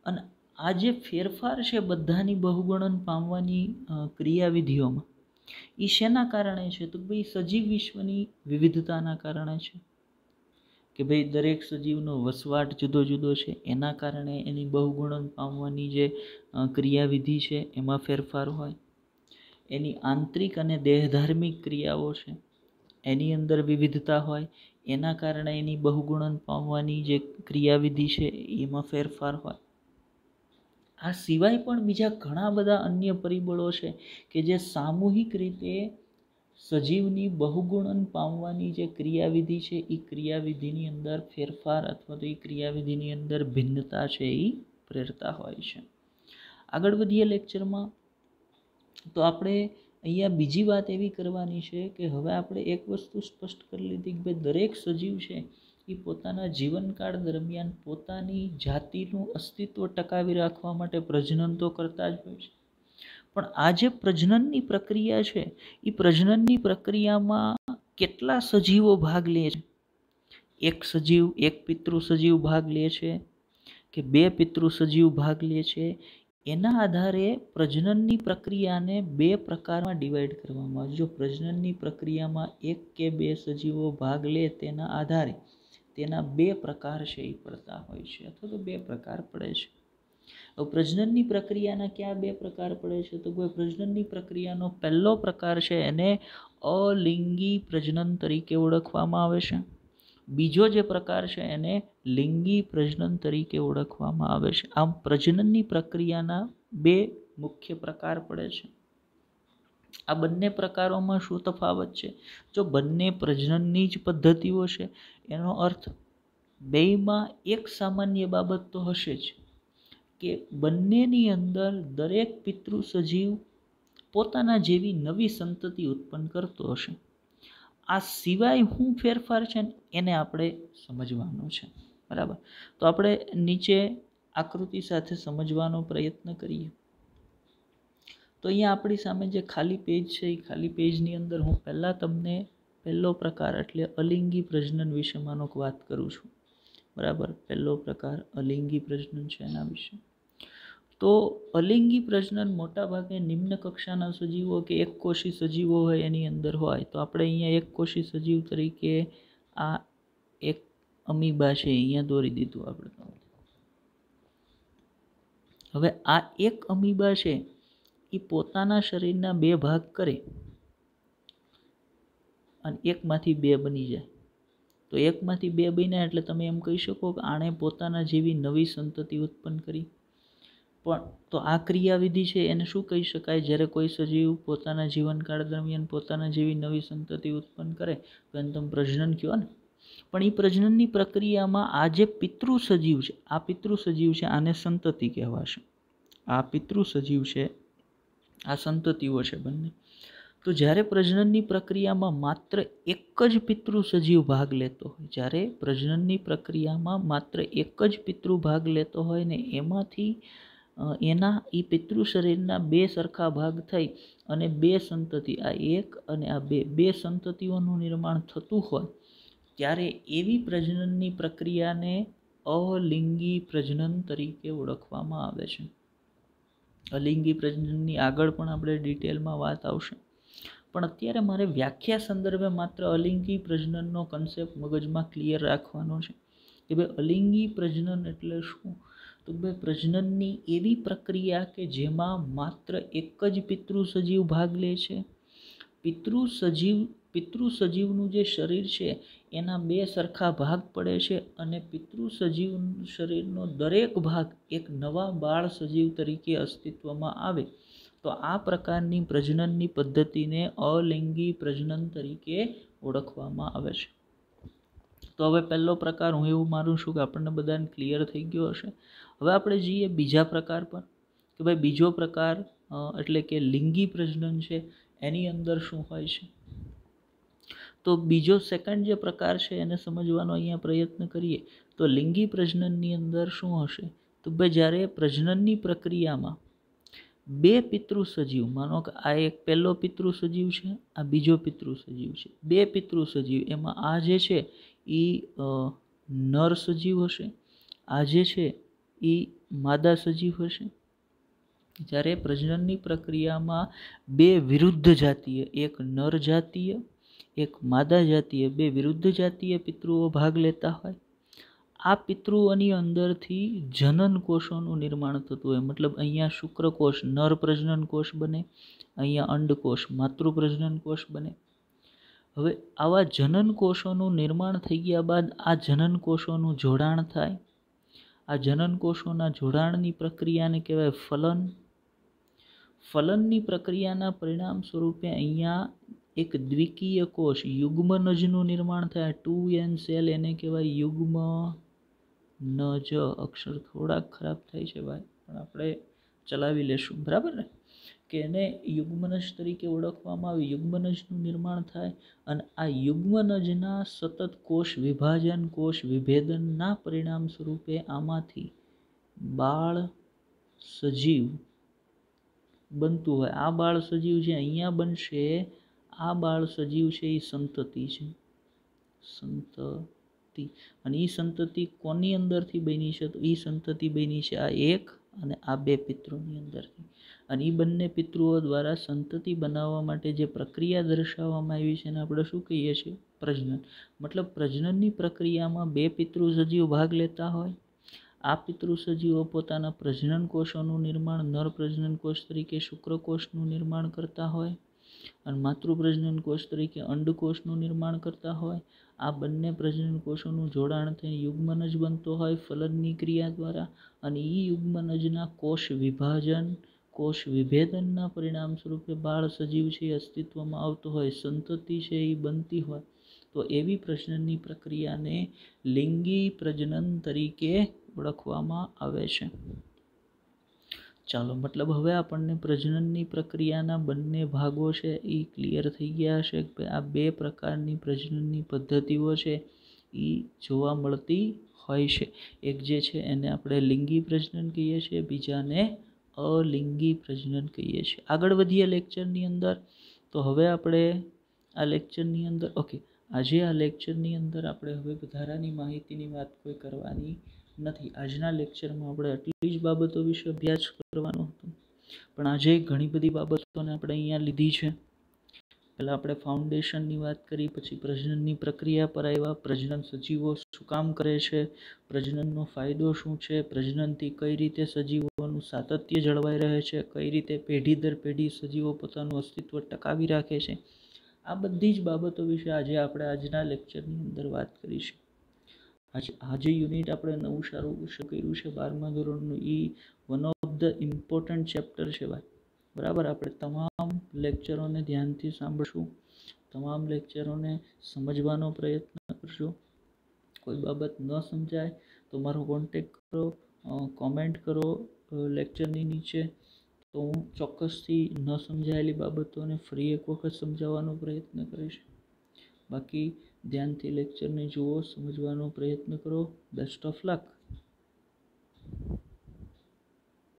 S1: અને આ જે ફેરફાર છે બધાની બહુગુણન પામવાની ક્રિયાવિધિઓમાં, એ શેના કારણે છે? તો ભાઈ સજીવ વિશ્વની વિવિધતાના કારણે છે કે ભાઈ દરેક સજીવનો વસવાટ જુદો જુદો છે, એના કારણે એની બહુગુણન પામવાની જે ક્રિયાવિધિ છે એમાં ફેરફાર હોય. એની આંતરિક અને દેહધાર્મિક ક્રિયાઓ છે એની અંદર વિવિધતા હોય, એના કારણે એની બહુગુણન પામવાની જે ક્રિયાવિધિ છે એમાં ફેરફાર હોય. આ સિવાય પણ બીજા ઘણા બધા અન્ય પરિબળો છે કે જે સામૂહિક રીતે સજીવની બહુગુણન પામવાની જે ક્રિયાવિધિ છે એ ક્રિયાવિધિની અંદર ફેરફાર અથવા તો એ ક્રિયાવિધિની અંદર ભિન્નતા છે એ પ્રેરતા હોય છે. આગળ વધીએ લેક્ચરમાં. તો આપણે અહીંયા બીજી વાત એવી કરવાની છે કે હવે આપણે એક વસ્તુ સ્પષ્ટ કરી લીધી કે ભાઈ દરેક સજીવ છે એ પોતાના જીવનકાળ દરમિયાન પોતાની જાતિનું અસ્તિત્વ ટકાવી રાખવા માટે પ્રજનન તો કરતા જ હોય છે. પણ આ જે પ્રજનનની પ્રક્રિયા છે એ પ્રજનનની પ્રક્રિયામાં કેટલા સજીવો ભાગ લે છે? એક સજીવ, એક પિતૃ સજીવ ભાગ લે છે કે બે પિતૃ સજીવ ભાગ લે છે? એના આધારે પ્રજનનની પ્રક્રિયાને બે પ્રકારમાં ડિવાઈડ કરવામાં આવે. જો પ્રજનનની પ્રક્રિયામાં એક કે બે સજીવો ભાગ લે તેના આધારે તેના બે પ્રકાર છે એ પડતા હોય છે, અથવા તો બે પ્રકાર પડે છે. હવે પ્રજનનની પ્રક્રિયાના ક્યાં બે પ્રકાર પડે છે? તો પ્રજનનની પ્રક્રિયાનો પહેલો પ્રકાર છે એને અલિંગી પ્રજનન તરીકે ઓળખવામાં આવે છે. બીજો જે પ્રકાર છે એને લિંગી પ્રજનન તરીકે ઓળખવામાં આવે છે. આમ પ્રજનનની પ્રક્રિયાના બે મુખ્ય પ્રકાર પડે છે. આ બંને પ્રકારોમાં શું તફાવત છે? જો બંને પ્રજનનની જ પદ્ધતિઓ છે એનો અર્થ બેયમાં એક સામાન્ય બાબત તો હશે જ કે બંનેની અંદર દરેક પિતૃ સજીવ પોતાના જેવી નવી સંતતિ ઉત્પન્ન કરતો હશે. આ સિવાય શું ફેરફાર છે એને આપણે સમજવાનું છે. બરાબર, તો આપણે નીચે આકૃતિ સાથે સમજવાનો પ્રયત્ન કરીએ. તો અહીંયા આપણી સામે જે ખાલી પેજ છે એ ખાલી પેજની અંદર હું પહેલાં તમને પહેલો પ્રકાર એટલે અલિંગી પ્રજનન વિશે માનો વાત કરું છું. બરાબર, પહેલો પ્રકાર અલિંગી પ્રજનન છે એના વિશે. તો અલિંગી પ્રજનન મોટાભાગે નિમ્ન કક્ષાના સજીવો કે એક કોષી સજીવો હોય એની અંદર હોય. તો આપણે અહીંયા એક કોષી સજીવ તરીકે આ એક અમીબા છે અહીંયા દોરી દીધું આપણે. હવે આ એક અમીબા છે એ પોતાના શરીરના બે ભાગ કરે અને એકમાંથી બે બની જાય. તો એકમાંથી બે બન્યા એટલે તમે એમ કહી શકો કે આણે પોતાના જેવી નવી સંતતિ ઉત્પન્ન કરી. પણ તો આ ક્રિયાવિધિ છે એને શું કહી શકાય? જ્યારે કોઈ સજીવ પોતાના જીવનકાળ દરમિયાન પોતાના જેવી નવી સંતતિ ઉત્પન્ન કરે તો એને તમે પ્રજનન કહો ને. પણ એ પ્રજનનની પ્રક્રિયામાં આ જે પિતૃ સજીવ છે, આ પિતૃ સજીવ છે આને સંતતિ કહેવાશે. આ પિતૃ સજીવ છે, આ સંતતિઓ છે બંને. તો જ્યારે પ્રજનનની પ્રક્રિયામાં માત્ર એક જ પિતૃ સજીવ ભાગ લેતો હોય, જ્યારે પ્રજનનની પ્રક્રિયામાં માત્ર એક જ પિતૃ ભાગ લેતો હોય ને એમાંથી એના એ પિતૃ શરીરના બે સરખા ભાગ થઈ અને બે સંતતિ, આ એક અને આ બે સંતતિઓનું નિર્માણ થતું હોય ત્યારે એવી પ્રજનનની પ્રક્રિયાને અલિંગી પ્રજનન તરીકે ઓળખવામાં આવે છે. અલિંગી પ્રજનનની આગળ પણ આપણે ડિટેલમાં વાત આવશે, પણ અત્યારે મારે વ્યાખ્યા સંદર્ભે માત્ર અલિંગી પ્રજનનનો કન્સેપ્ટ મગજમાં ક્લિયર રાખવાનો છે કે ભાઈ અલિંગી પ્રજનન એટલે શું. તો ભાઈ પ્રજનનની એવી પ્રક્રિયા કે જેમાં માત્ર એક જ પિતૃ સજીવ ભાગ લે છે. પિતૃ સજીવનું જે શરીર છે એના બે સરખા ભાગ પડે છે અને પિતૃ સજીવ શરીરનો દરેક ભાગ એક નવા બાળ સજીવ તરીકે અસ્તિત્વમાં આવે. તો આ પ્રકારની પ્રજનનની પદ્ધતિને અલિંગી પ્રજનન તરીકે ઓળખવામાં આવે છે. તો હવે પહેલો પ્રકાર હું એવું માનું છું કે આપણને બધાને ક્લિયર થઈ ગયો હશે. હવે આપણે જઈએ બીજા પ્રકાર પર કે ભાઈ બીજો પ્રકાર એટલે કે લિંગી પ્રજનન છે એની અંદર શું હોય છે. તો બીજો સેકન્ડ જે પ્રકાર છે એને સમજવાનો અહીંયા પ્રયત્ન કરીએ. તો લિંગી પ્રજનનની અંદર શું હશે? તો ભાઈ જ્યારે પ્રજનનની પ્રક્રિયામાં બે પિતૃ સજીવ, માનો કે આ એક પહેલો પિતૃ સજીવ છે, આ બીજો પિતૃ સજીવ છે, બે પિતૃ સજીવ, એમાં આ જે છે એ નર સજીવ હશે, આ જે છે એ માદા સજીવ હશે. જ્યારે પ્રજનનની પ્રક્રિયામાં બે વિરુદ્ધ જાતીય, એક નર જાતીય એક માદા જાતીય, બે વિરુદ્ધ જાતીય પિતૃઓ ભાગ લેતા હોય, આ પિતૃઓની અંદરથી જનન કોષોનું નિર્માણ થતું હોય. મતલબ અહીંયા શુક્રકોષ નર પ્રજનન કોષ બને, અહીંયા અંડકોષ માતૃ પ્રજનન કોષ બને. હવે આવા જનન કોષોનું નિર્માણ થઈ ગયા બાદ આ જનન કોષોનું જોડાણ થાય. આ જનન કોષોના જોડાણની પ્રક્રિયાને કહેવાય ફલન. ફલનની પ્રક્રિયાના પરિણામ સ્વરૂપે અહીંયા એક દ્વિકીય કોષ યુગ્મનજનું નિર્માણ થાય. 2n સેલ એને કહેવાય યુગ્મનજ. અક્ષર થોડાક ખરાબ થાય છે ભાઈ, પણ આપણે ચલાવી લેશું, બરાબર ને, કે એને યુગ્મનજ તરીકે ઓળખવામાં આવે. યુગ્મનજનું નિર્માણ થાય અને આ યુગ્મનજના સતત કોષ વિભાજન, કોષ વિભેદનના પરિણામ સ્વરૂપે આમાંથી બાળ સજીવ બનતું હોય. આ બાળ સજીવ જે અહીંયા બનશે, આ બાળ સજીવ છે એ સંતતિ છે, સંતતિ. અને એ સંતતિ કોની અંદરથી બની છે? તો એ સંતતિ બની છે આ એક અને આ બે પિતૃની અંદરથી. અને એ બંને પિતૃઓ દ્વારા સંતતિ બનાવવા માટે જે પ્રક્રિયા દર્શાવવામાં આવી છે એને આપણે શું કહીએ છીએ? પ્રજનન. મતલબ પ્રજનનની પ્રક્રિયામાં બે પિતૃ સજીવ ભાગ લેતા હોય. આ પિતૃ સજીવો પોતાના પ્રજનન કોષોનું નિર્માણ નર પ્રજનન કોષ તરીકે શુક્રકોષનું નિર્માણ કરતા હોય અને માતૃ પ્રજનન કોષ તરીકે અંડકોષનું નિર્માણ કરતા હોય. આ બંને પ્રજનન કોષોનું જોડાણ થઈને યુગ્મનજ બનતો હોય ફલનની ક્રિયા દ્વારા. અને એ યુગ્મનજના કોષ વિભાજન કોષ વિભેદનના પરિણામ સ્વરૂપે બાળ સજીવ છે એ અસ્તિત્વમાં આવતો હોય, સંતતિ છે એ બનતી હોય. તો એવી પ્રજનનની પ્રક્રિયાને લિંગી પ્રજનન તરીકે ઓળખવામાં આવે છે. ચાલો, મતલબ હવે આપણને પ્રજનનની પ્રક્રિયાના બંને ભાગો છે એ ક્લિયર થઈ ગયા છે કે આ બે પ્રકારની પ્રજનનની પદ્ધતિઓ છે એ જોવા મળતી હોય છે. એક જે છે એને આપણે લિંગી પ્રજનન કહીએ છીએ, બીજાને અલિંગી પ્રજનન કહીએ છીએ. આગળ વધીએ લેક્ચરની અંદર. તો હવે આપણે આ લેક્ચરની અંદર આજે આ લેક્ચરની અંદર આપણે હવે વધારાની માહિતીની વાત કોઈ કરવાની નથી. આજના લેક્ચરમાં આપણે આટલી જ બાબતો વિશે અભ્યાસ કરવાનો હતો, પણ આજે ઘણી બધી બાબતોને આપણે અહીંયા લીધી છે. પહેલાં આપણે ફાઉન્ડેશનની વાત કરી, પછી પ્રજનનની પ્રક્રિયા પર આવ્યા, પ્રજનન સજીવો શું કામ કરે છે, પ્રજનનનો ફાયદો શું છે, પ્રજનનથી કઈ રીતે સજીવોનું સાતત્ય જળવાઈ રહે છે, કઈ રીતે પેઢી દર પેઢી સજીવો પોતાનું અસ્તિત્વ ટકાવી રાખે છે. આ બધી જ બાબતો વિશે આજે આપણે આજના લેક્ચરની અંદર વાત કરીશું. આજે યુનિટ આપણે નવું શરૂ કર્યું છે 12મા ધોરણનું. એ one of the important chapter છે ભાઈ. બરાબર, આપણે તમામ લેક્ચરોને ધ્યાનથી સાંભળશું, તમામ લેક્ચરોને સમજવાનો પ્રયત્ન કરજો. કોઈ બાબત ન સમજાય તો મારો કોન્ટેક કરો, કોમેન્ટ કરો લેક્ચરની નીચે. તો હું ચોક્કસથી ન સમજાયેલી બાબતોને ફરી એક વખત સમજાવવાનો પ્રયત્ન કરીશ. બાકી ધ્યાનથી લેક્ચરને જુઓ, સમજવાનો પ્રયત્ન કરો. Best of luck.